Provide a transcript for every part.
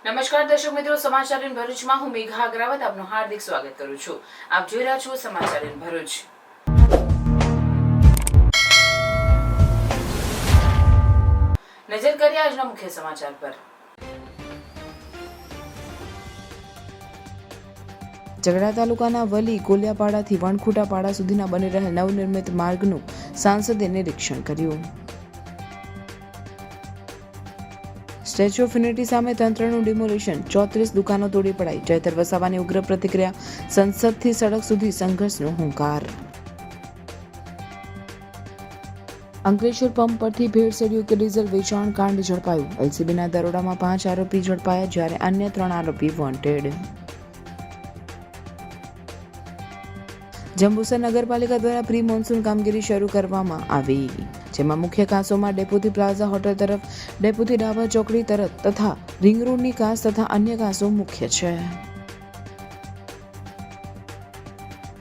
નમસ્કાર દર્શક મિત્રો, સમાચાર ઇન ભરૂચમાં હું મેઘા અગ્રવાલ આપનું હાર્દિક સ્વાગત કરું છું. આપ જોઈ રહ્યા છો સમાચાર ઇન ભરૂચ. નજર કરીએ આજના મુખ્ય સમાચાર પર. ઝઘડા તાલુકાના વલી કોલિયાપાડાથી વણખુટાપાડા સુધીના બની રહેલ નવનિર્મિત માર્ગનું સાંસદે નિરીક્ષણ કર્યું. સ્ટેચ્યુ ઓફ યુનિટી સામે તંત્રનું ડિમોલિશન, 34 દુકાનો તોડી પડાઈ. ચૈતર વસાવાની ઉગ્ર પ્રતિક્રિયા, સંસદથી સડક સુધી સંઘર્ષનો હુંકાર. અંકલેશ્વર પંપ પરથી ભેળસેળયુક્ત ડીઝલ વેચાણ કાંડ ઝડપાયું. એલસીબીના દરોડામાં 5 આરોપી ઝડપાયા, જ્યારે અન્ય 3 આરોપી વોન્ટેડ. જંબુસર નગરપાલિકા દ્વારા પ્રી મોન્સૂન કામગીરી શરૂ કરવામાં આવી, જેમાં મુખ્ય કાંસોમાં ડેપોથી પ્લાઝા હોટલ તરફ, ડેપોથી ડાબા ચોકડી તરફ તથા રિંગ રોડની કાંસ તથા અન્ય કાંસો મુખ્ય છે.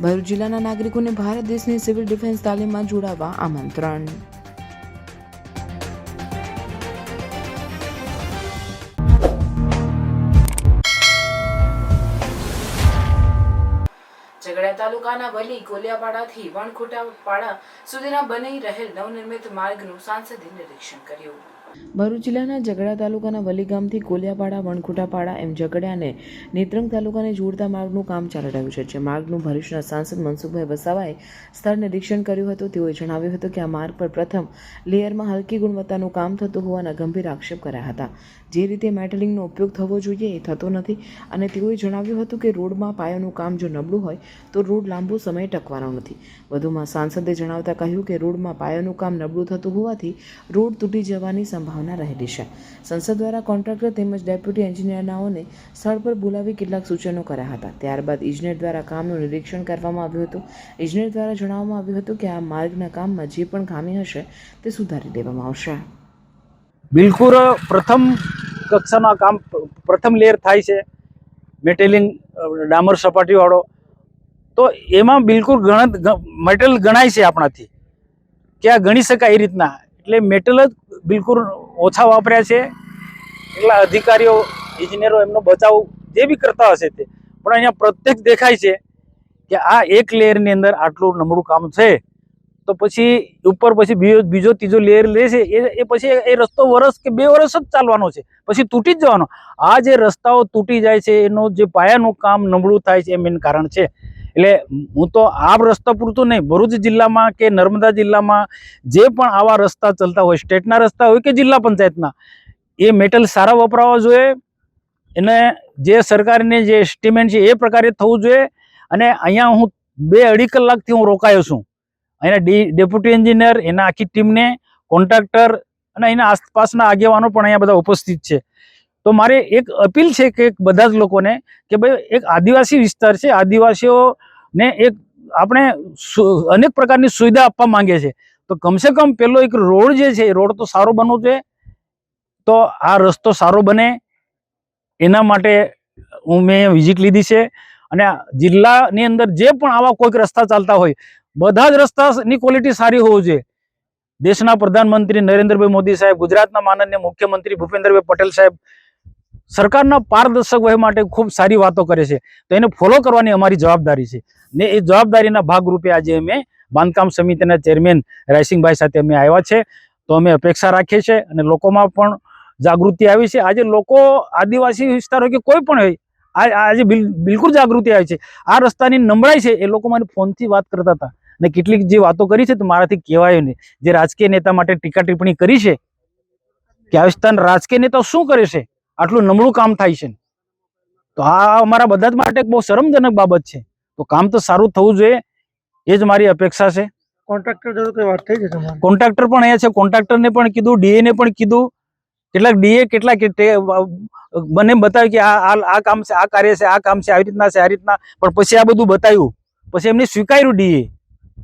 ભરૂચ જિલ્લાના નાગરિકોને ભારત દેશની સિવિલ ડિફેન્સ તાલીમમાં જોડાવા આમંત્રણ. ઝઘડા તાલુકાના વલી કોલિયાપાડાથી વણખુટાપાડા સુધીના બની રહેલ નવનિર્મિત માર્ગનું સાંસદે નિરીક્ષણ કર્યું. ભરૂચ જિલ્લાના ઝઘડા તાલુકાના વલી ગામથી કોલિયાપાડા, વણખુટાપાડા એમ ઝઘડિયાને નેત્રંગ તાલુકાને જોડતા માર્ગનું કામ ચાલી રહ્યું છે. જે માર્ગનું ભરૂચના સાંસદ મનસુખભાઈ વસાવાએ સ્થળ નિરીક્ષણ કર્યું હતું. તેઓએ જણાવ્યું હતું કે આ માર્ગ પર પ્રથમ લેયરમાં હલકી ગુણવત્તાનું કામ થતું હોવાના ગંભીર આક્ષેપ કર્યા હતા. જે રીતે મેટલિંગનો ઉપયોગ થવો જોઈએ એ થતો નથી, અને તેઓએ જણાવ્યું હતું કે રોડમાં પાયાનું કામ જો નબળું હોય તો રોડ લાંબો સમય ટકવાનો નથી. વધુમાં સાંસદે જણાવતા કહ્યું કે રોડમાં પાયાનું કામ નબળું થતું હોવાથી રોડ તૂટી જવાની સંભાવના રહેલી છે. સંસદ દ્વારા કોન્ટ્રાક્ટર તેમજ ડેપ્યુટી એન્જિનિયરનાઓને સ્થળ પર બોલાવી કેટલાક સૂચનો કર્યા હતા. ત્યારબાદ ઇજનેર દ્વારા કામનું નિરીક્ષણ કરવામાં આવ્યું હતું. ઇજનેર દ્વારા જણાવવામાં આવ્યું હતું કે આ માર્ગના કામમાં જે પણ ખામી હશે તે સુધારી દેવામાં આવશે. બિલકુલ પ્રથમ કક્ષાના કામ પ્રથમ લેયર થાય છે, મેટેલિંગ ડામર સપાટીવાળો, તો એમાં બિલકુલ મેટલ ગણાય છે આપણાથી કે આ ગણી શકાય એ રીતના. એટલે મેટલ જ બિલકુલ ઓછા વાપર્યા છે. એટલા અધિકારીઓ, ઇજનેરો એમનો બચાવ જે બી કરતા હશે તે, પણ અહીંયા પ્રત્યક્ષ દેખાય છે કે આ એક લેયરની અંદર આટલું નબળું કામ છે. તો પછી ઉપર પછી બીજો ત્રીજો લેયર લે છે એ પછી એ રસ્તો વર્ષ કે 2 વર્ષ જ ચાલવાનો છે, પછી તૂટી જ જવાનો. આ જે રસ્તાઓ તૂટી જાય છે એનો જે પાયાનું કામ નબળું થાય છે એ મેઇન કારણ છે. એટલે હું તો આ રસ્તા પૂરતું નહીં, ભરૂચ જિલ્લામાં કે નર્મદા જિલ્લામાં જે પણ આવા રસ્તા ચાલતા હોય, સ્ટેટના રસ્તા હોય કે જિલ્લા પંચાયતના, એ મેટલ સારા વપરાવા જોઈએ. એને જે સરકારને જે એસ્ટિમેટ છે એ પ્રકારે થવું જોઈએ. અને અહીંયા હું 2-2.5 કલાકથી હું રોકાયો છું. અહીંના ડેપ્યુટી એન્જિનિયર, એના આખી ટીમને, કોન્ટ્રાક્ટર અને અહીંના આસપાસના આગેવાનો પણ અહીંયા બધા ઉપસ્થિત છે. તો મારે એક અપીલ છે કે બધા જ લોકોને કે ભાઈ એક આદિવાસી વિસ્તાર છે, આદિવાસીઓને એક આપણે અનેક પ્રકારની સુવિધા આપવા માંગે છે. તો કમસે કમ પેલો એક રોડ જે છે એ રોડ તો સારો બનવો જોઈએ. તો આ રસ્તો સારો બને એના માટે મેં વિઝિટ લીધી છે. અને જિલ્લાની અંદર જે પણ આવા કોઈક રસ્તા ચાલતા હોય, બધા જ રસ્તાની ક્વોલિટી સારી હોવી જોઈએ. દેશના પ્રધાનમંત્રી નરેન્દ્રભાઈ મોદી સાહેબ, ગુજરાતના માનનીય મુખ્યમંત્રી ભૂપેન્દ્રભાઈ પટેલ સાહેબ સરકારના પારદર્શક વહી માટે ખૂબ સારી વાતો કરે છે. તો એને ફોલો કરવાની અમારી જવાબદારી છે. ને એ જવાબદારીના ભાગરૂપે આજે અમે બાંધકામ સમિતિના ચેરમેન રાયસિંગભાઈ સાથે અમે આવ્યા છે. તો અમે અપેક્ષા રાખીએ છીએ અને લોકોમાં પણ જાગૃતિ આવી છે. આજે લોકો આદિવાસી વિસ્તાર હોય કે કોઈ પણ હોય, આજે બિલકુલ જાગૃતિ આવી છે. આ રસ્તાની નબળાઈ છે એ લોકો મને ફોનથી વાત કરતા હતા, ને કેટલીક જે વાતો કરી છે તો મારાથી કહેવાયું નહીં. જે રાજકીય નેતા માટે ટીકા ટિપ્પણી કરી છે કે આ વિસ્તારના રાજકીય નેતા શું કરે છે, આટલું નબળું કામ થાય છે, તો આ અમારા બધા જ માટે બહુ શરમજનક બાબત છે. તો કામ તો સારું થવું જોઈએ, એ જ મારી અપેક્ષા છે. કોન્ટ્રાક્ટર જોડે કોઈ વાત થઈ છે તમારી? કોન્ટ્રાક્ટર પણ અહીંયા છે, કોન્ટ્રાક્ટરને પણ કીધું, ડીએ ને પણ કીધું. કેટલાક ડીએ કેટલાક મને બતાવ્યું કે આ કામ છે, આ કાર્ય છે, આ કામ છે, આવી રીતના છે, આ રીતના. પણ પછી આ બધું બતાવ્યું, પછી એમને સ્વીકાર્યું ડીએ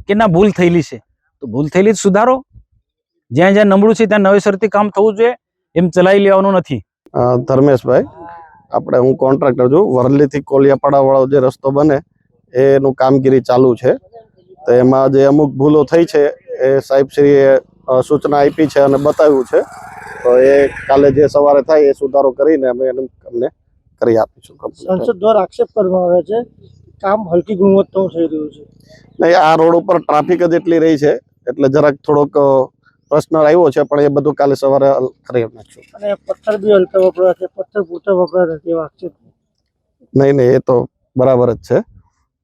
કે ના ભૂલ થયેલી છે. તો ભૂલ થયેલી જ સુધારો. જ્યાં જ્યાં નબળું છે ત્યાં નવેસરથી કામ થવું જોઈએ, એમ ચલાવી લેવાનું નથી. ધર્મેશભાઈ, આપણે હું કોન્ટ્રાક્ટર છું. વરલીથી કોલિયાપાડા વાળો જે રસ્તો બને એનું કામગીરી ચાલુ છે. તો એમાં જે અમુક ભૂલો થઈ છે એ સાહેબશ્રીએ સૂચના આપી છે અને બતાવ્યું છે. તો એ કાલે જે સવારે થાય એ સુધારો કરીને અમે અમને કરી આપીશું complete. સંસદ દ્વારા આક્ષેપ કરવામાં આવે છે કામ હલકી ગુણવત્તાનું થઈ રહ્યું છે. નહીં, આ રોડ ઉપર ટ્રાફિક જ એટલી રહી છે એટલે જરાક થોડોક પ્રશ્ન આવ્યો છે, પણ એ બધું કાલે સવારે કરી નાખશું. અને પથ્થર બી હલકા વપરાયા છે, પથ્થર પૂરતા વપરાયા નથી એવા આક્ષેપ. નહીં, એ તો બરાબર જ છે,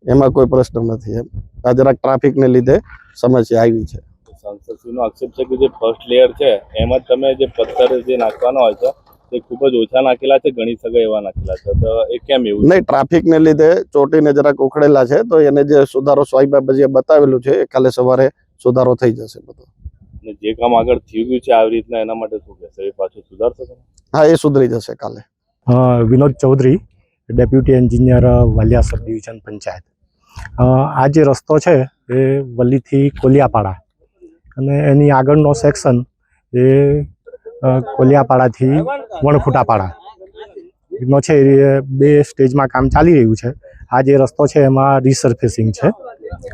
એમાં કોઈ પ્રશ્ન નથી. એમ આ જરાક ટ્રાફિકને લીધે સમસ્યા આવી છે. સાંસદશ્રીનો આક્ષેપ છે કે જે ફર્સ્ટ લેયર છે એમાં તમે જે પથ્થર જે નાખવાના હોય છે તે ખૂબ જ ઓછા નાખેલા છે, ગણી શકાય એવા નાખેલા છે, તો એ કેમ એવું? નહીં, ટ્રાફિકને લીધે ચોટીને જરાક ઉખડેલા છે, તો એને જે સુધારો સ્વાઈબાબા બતાવેલું છે એ કાલે સવારે સુધારો થઈ જશે બધો. અને જે કામ આગળ થઈ ગયું છે આવી રીતના એના માટે શું કહેશો? એ પાછું સુધારશો તમે? હા, એ સુધરી જશે કાલે. Vinod Chaudhary, deputy engineer Valia sub division panchayat. આ જે રસ્તો છે એ વલ્લીથી કોલિયાપાડા અને એની આગળનો સેક્શન એ કોલિયાપાડાથી વણખુટાપાડા એનો છે. એ 2 સ્ટેજમાં કામ ચાલી રહ્યું છે. આ જે રસ્તો છે એમાં રિસર્ફેસિંગ છે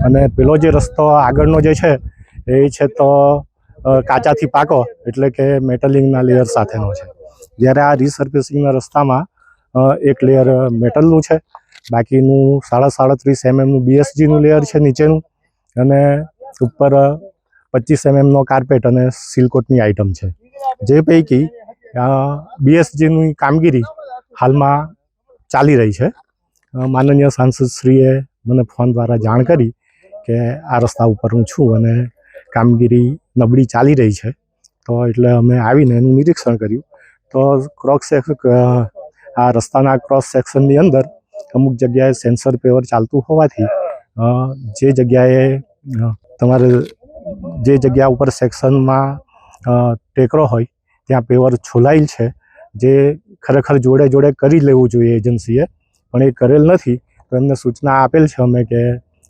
અને પેલો જે રસ્તો આગળનો જે છે એ છે તો કાચાથી પાકો એટલે કે મેટલિંગના લેયર સાથેનો છે. જ્યારે આ રિસર્ફેસિંગના રસ્તામાં એક લેયર મેટલનું છે, બાકીનું 37.5 mm BSGનું લેયર છે નીચેનું, અને ઉપર 25 mm કાર્પેટ અને સિલકોટની આઇટમ છે. જે પૈકી BSGની કામગીરી હાલમાં ચાલી રહી છે. માનનીય સાંસદશ્રીએ મને ફોન દ્વારા જાણ કરી કે આ રસ્તા ઉપર હું છું અને કામગીરી નબળી ચાલી રહી છે, તો એટલે અમે આવીને એનું નિરીક્ષણ કર્યું. તો આ રસ્તાના ક્રોસ સેક્શનની અંદર અમુક જગ્યાએ સેન્સર પેવર ચાલતું હોવાથી જે જગ્યાએ તમારે જે જગ્યા ઉપર સેક્શનમાં ટેકરો હોય ત્યાં પેવર છોલાયેલ છે, જે ખરેખર જોડે જોડે કરી લેવું જોઈએ એજન્સીએ, પણ એ કરેલ નથી. તો એમને સૂચના આપેલ છે અમે કે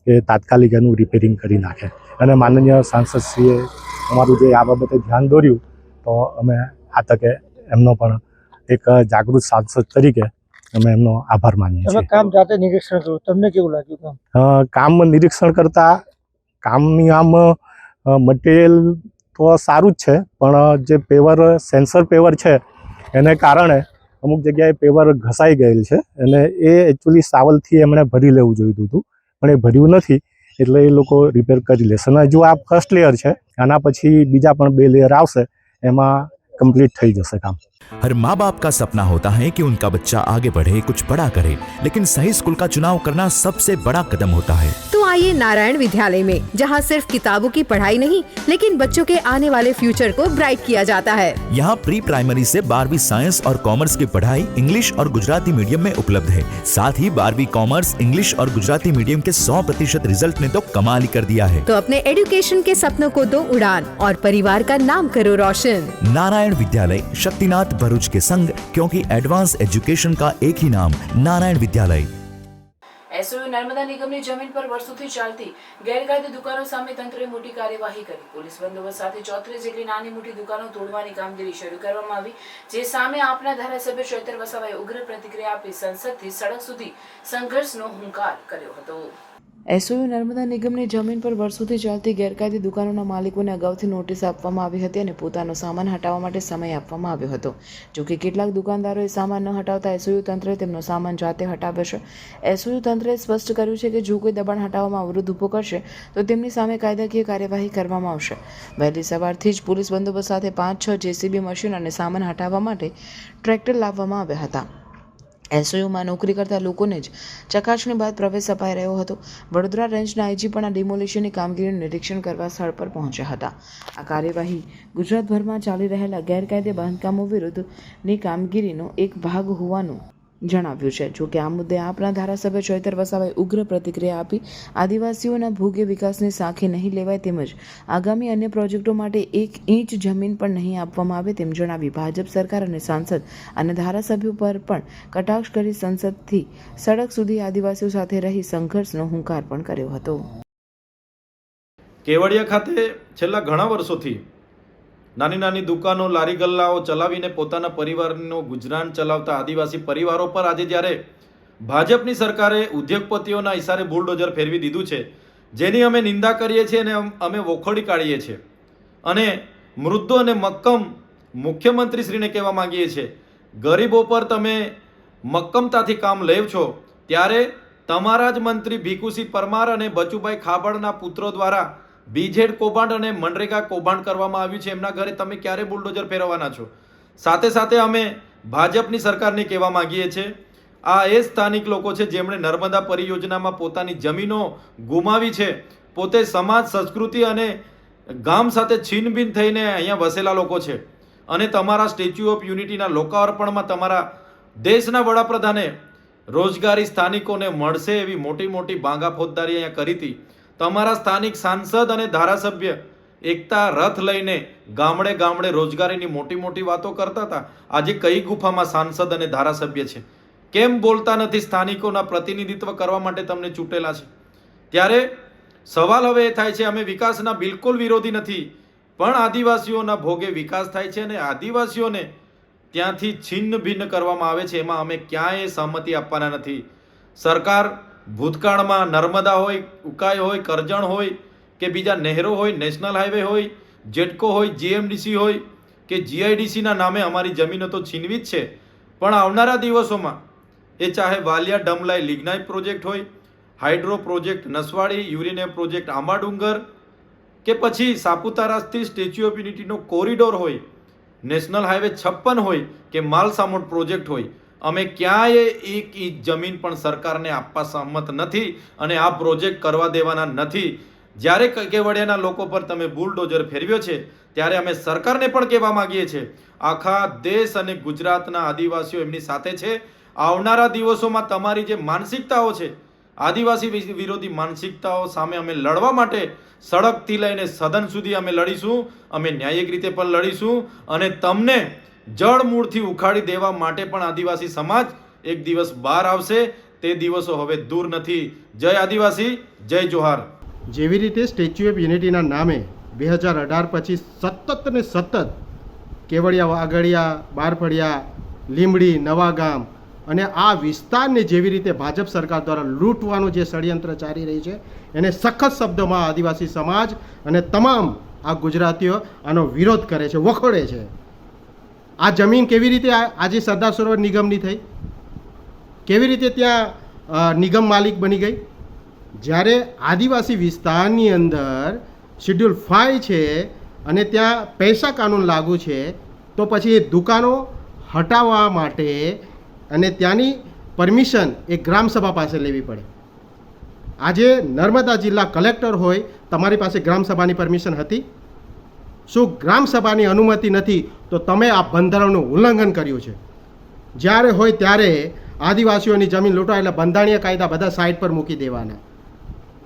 એ તાત્કાલિક એનું રિપેરિંગ કરી નાખે. અને માનનીય સાંસદશ્રીએ અમારું જે આ બાબતે ધ્યાન દોર્યું, તો અમે આ તકે એમનો પણ એક જાગૃત સાંસદ તરીકે અમે એમનો આભાર માનીએ તમે છીએ. કામ જાતે નિરીક્ષણ કર્યું, તમને કેવું લાગ્યું કામ? કામ નિરીક્ષણ કરતા કામની આમ મટીરિયલ તો સારું જ છે, પણ જે પેવર સેન્સર પેવર છે એને કારણે અમુક જગ્યાએ પેવર ઘસાઈ ગયેલ છે અને એ એકચ્યુઅલી સાવલથી એમણે ભરી લેવું જોઈતું હતું, પણ એ ભર્યું નથી, એટલે એ લોકો રિપેર કરી લેશે. અને જો આ ફર્સ્ટ લેયર છે, આના પછી બીજા પણ 2 લેયર આવશે, એમાં कंप्लीट થઈ જશે કામ. हर माँ बाप का सपना होता है कि उनका बच्चा आगे बढ़े, कुछ बड़ा करे, लेकिन सही स्कूल का चुनाव करना सबसे बड़ा कदम होता है. तो आइए नारायण विद्यालय में, जहाँ सिर्फ किताबों की पढ़ाई नहीं, लेकिन बच्चों के आने वाले फ्यूचर को ब्राइट किया जाता है. यहाँ प्री प्राइमरी से 12वीं साइंस और कॉमर्स की पढ़ाई इंग्लिश और गुजराती मीडियम में उपलब्ध है. साथ ही 12वीं कॉमर्स, इंग्लिश और गुजराती मीडियम के 100% रिजल्ट ने तो कमाल ही कर दिया है. तो अपने एजुकेशन के सपनों को दो उड़ान और परिवार का नाम करो रोशन. नारायण विद्यालय, शक्तिनाथ भरूच के संग, क्योंकि एडवांस एजुकेशन का एक ही नाम, नारायण विद्यालय. એસઓયુ નર્મદા નિગમની જમીન પર વર્ષોથી ચાલતી ગેરકાયદે દુકાનો સામે તંત્રે મોટી કાર્યવાહી કરી. પોલીસ બંદોબસ્ત સાથે 34 જેટલી નાની મોટી દુકાનો તોડવાની કામગીરી શરૂ કરવામાં આવી, જે સામે આપના ધારાસભ્ય ચૈતર વસાવાએ ઉગ્ર પ્રતિક્રિયા આપી સંસદથી સડક સુધી સંઘર્ષનો હુંકાર કર્યો હતો. એસઓયુ નર્મદા નિગમની જમીન પર વર્ષોથી ચાલતી ગેરકાયદે દુકાનોના માલિકોને અગાઉથી નોટિસ આપવામાં આવી હતી અને પોતાનો સામાન હટાવવા માટે સમય આપવામાં આવ્યો હતો. જોકે કેટલાક દુકાનદારોએ સામાન ન હટાવતા એસઓયુ તંત્રે તેમનો સામાન જાતે હટાવ્યો છે. એસઓયુ તંત્રે સ્પષ્ટ કર્યું છે કે જો કોઈ દબાણ હટાવવામાં અવરોધ ઊભો કરશે તો તેમની સામે કાયદાકીય કાર્યવાહી કરવામાં આવશે. વહેલી સવારથી જ પોલીસ બંદોબસ્ત સાથે 5-6 જેસીબી મશીન અને સામાન હટાવવા માટે ટ્રેક્ટર લાવવામાં આવ્યા હતા. એસઓયુમાં નોકરી કરતા લોકોને જ ચકાસણી બાદ પ્રવેશ અપાઈ રહ્યો હતો. વડોદરા રેન્જના આઈજી પણ આ ડિમોલિશનની કામગીરીનું નિરીક્ષણ કરવા સ્થળ પર પહોંચ્યા હતા. આ કાર્યવાહી ગુજરાતભરમાં ચાલી રહેલા ગેરકાયદે બાંધકામો વિરુદ્ધની કામગીરીનો એક ભાગ હોવાનું જણાવ્યું છે. જો કે આ મુદ્દે આપના ધારાસભ્ય ચૈતર વસાવાએ ઉગ્ર પ્રતિક્રિયા આપી આદિવાસીઓના ભોગે વિકાસની સાંખી નહીં લેવાય તેમજ આગામી અન્ય પ્રોજેક્ટો માટે 1 ઇંચ જમીન પણ નહીં આપવામાં આવે તેમ જણાવી ભાજપ સરકાર અને સાંસદ અને ધારાસભ્યો પર પણ કટાક્ષ કરી સંસદથી સડક સુધી આદિવાસીઓ સાથે રહી સંઘર્ષનો હુંકાર પણ કર્યો હતો. કેવડિયા ખાતે છેલ્લા ઘણા વર્ષોથી નાની નાની દુકાનો, લારી ગલ્લાઓ ચલાવીને પોતાના પરિવારનું ગુજરાન ચલાવતા આદિવાસી પરિવારો પર આજે જ્યારે ભાજપની સરકારે ઉદ્યોગપતિઓના ઇશારે બુલડોઝર ફેરવી દીધું છે, જેની અમે નિંદા કરીએ છીએ અને અમે વખોડી કાઢીએ છીએ. અને મૃદ્ધો અને મક્કમ મુખ્યમંત્રીશ્રીને કહેવા માંગીએ છીએ, ગરીબો પર તમે મક્કમતાથી કામ લેવ છો ત્યારે તમારા જ મંત્રી ભીખુસિંહ પરમાર અને બચુભાઈ ખાબડના પુત્રો દ્વારા બીજેડ કૌભાંડ અને મનરેગા કૌભાંડ કરવામાં આવ્યું છે. એમના ઘરે તમે ક્યારે બુલડોઝર ફેરવવાના છો? સાથે સાથે અમે ભાજપની સરકારને કહેવા માંગીએ છીએ, આ એ સ્થાનિક લોકો છે જેમણે નર્મદા પરિયોજનામાં પોતાની જમીનો ગુમાવી છે, પોતે સમાજ, સંસ્કૃતિ અને ગામ સાથે છીનભીન થઈને અહીંયા વસેલા લોકો છે. અને તમારા સ્ટેચ્યુ ઓફ યુનિટીના લોકાર્પણમાં તમારા દેશના વડાપ્રધાને રોજગારી સ્થાનિકોને મળશે એવી મોટી મોટી બાંગા ફોજદારી અહીંયા કરી હતી. તમારા સ્થાનિક સાંસદ અને ધારાસભ્ય એકતા રથ લઈને ગામડે ગામડે રોજગારીની મોટી મોટી વાતો કરતા હતા. આજે કઈ ગુફામાં સાંસદ અને ધારાસભ્ય છે? કેમ બોલતા નથી? સ્થાનિકોના પ્રતિનિધિત્વ કરવા માટે તમને ચૂંટેલા છે. ત્યારે સવાલ હવે એ થાય છે, અમે વિકાસના બિલકુલ વિરોધી નથી, પણ આદિવાસીઓના ભોગે વિકાસ થાય છે અને આદિવાસીઓને ત્યાંથી છિન્ન ભિન્ન કરવામાં આવે છે, એમાં અમે ક્યાંય સહમતિ આપવાના નથી. સરકાર ભૂતકાળમાં નર્મદા હોય, ઉકાઈ હોય, કરજણ હોય કે બીજા નહેરો હોય, નેશનલ હાઈવે હોય, જેટકો હોય, જીએમડીસી હોય કે જીઆઈડીસીના નામે અમારી જમીનો તો છીનવી જ છે, પણ આવનારા દિવસોમાં એ ચાહે વાલિયા ડમલાઈ લિગ્નાઇટ પ્રોજેક્ટ હોય, hydro project Naswadi, uranium project Ambadungar કે પછી સાપુતારાથી સ્ટેચ્યુ ઓફ યુનિટીનો કોરિડોર હોય, નેશનલ હાઈવે 56 હોય કે માલસામોટ પ્રોજેક્ટ હોય, અમે ક્યાંય એક ઇંચ જમીન પણ સરકારને આપવા સહમત નથી અને આ પ્રોજેક્ટ કરવા દેવાના નથી. જ્યારે કેવડિયાના લોકો પર તમે બુલડોઝર ફેરવ્યો છે ત્યારે અમે સરકારને પણ કહેવા માંગીએ છીએ, આખા દેશ અને ગુજરાતના આદિવાસીઓ એમની સાથે છે. આવનારા દિવસોમાં તમારી જે માનસિકતાઓ છે, આદિવાસી વિરોધી માનસિકતાઓ સામે અમે લડવા માટે સડકથી લઈને સદન સુધી અમે લડીશું. અમે ન્યાયિક રીતે પણ લડીશું અને તમને જળમૂળથી ઉખાડી દેવા માટે પણ આદિવાસી સમાજ એક દિવસ બહાર આવશે. તે દિવસો હવે દૂર નથી. જય આદિવાસી, જય જોહાર. જેવી રીતે સ્ટેચ્યુ ઓફ યુનિટીના નામે 2018 પછી સતત ને સતત કેવડિયા, વાગડિયા, બારફળિયા, લીંબડી, નવાગામ અને આ વિસ્તારને જેવી રીતે ભાજપ સરકાર દ્વારા લૂંટવાનું જે ષડયંત્ર ચાલી રહી છે એને સખત શબ્દોમાં આદિવાસી સમાજ અને તમામ આ ગુજરાતીઓ આનો વિરોધ કરે છે, વખોડે છે. આ જમીન કેવી રીતે આજે સરદાર સરોવર નિગમની થઈ? કેવી રીતે ત્યાં નિગમ માલિક બની ગઈ? જ્યારે આદિવાસી વિસ્તારની અંદર શેડ્યુલ 5 છે અને ત્યાં પૈસા કાનૂન લાગુ છે, તો પછી એ દુકાનો હટાવવા માટે અને ત્યાંની પરમિશન એ ગ્રામસભા પાસે લેવી પડે. આજે નર્મદા જિલ્લા કલેક્ટર હોય, તમારી પાસે ગ્રામસભાની પરમિશન હતી? શું ગ્રામસભાની અનુમતિ નથી તો તમે આ બંધારણનું ઉલ્લંઘન કર્યું છે. જ્યારે હોય ત્યારે આદિવાસીઓની જમીન લૂંટાય એટલે બંધારણીય કાયદા બધા સાઈડ પર મૂકી દેવાના.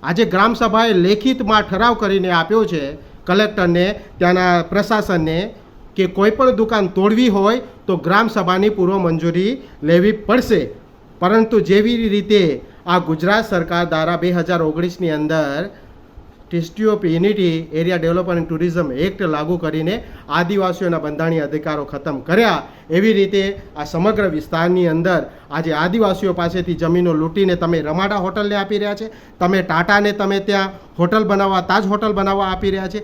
આજે ગ્રામસભાએ લેખિતમાં ઠરાવ કરીને આપ્યો છે કલેક્ટરને, ત્યાંના પ્રશાસનને કે કોઈ પણ દુકાન તોડવી હોય તો ગ્રામસભાની પૂર્વ મંજૂરી લેવી પડશે. પરંતુ જેવી રીતે આ ગુજરાત સરકાર દ્વારા 2019ની અંદર statue of unity area development and tourism act લાગુ કરીને આદિવાસીઓના બંધારણીય અધિકારો ખતમ કર્યા, એવી રીતે આ સમગ્ર વિસ્તારની અંદર આજે આદિવાસીઓ પાસેથી જમીનો લૂંટીને તમે રમાડા હોટલને આપી રહ્યા છે, તમે ટાટાને તમે ત્યાં હોટલ બનાવવા, તાજ હોટલ બનાવવા આપી રહ્યા છે.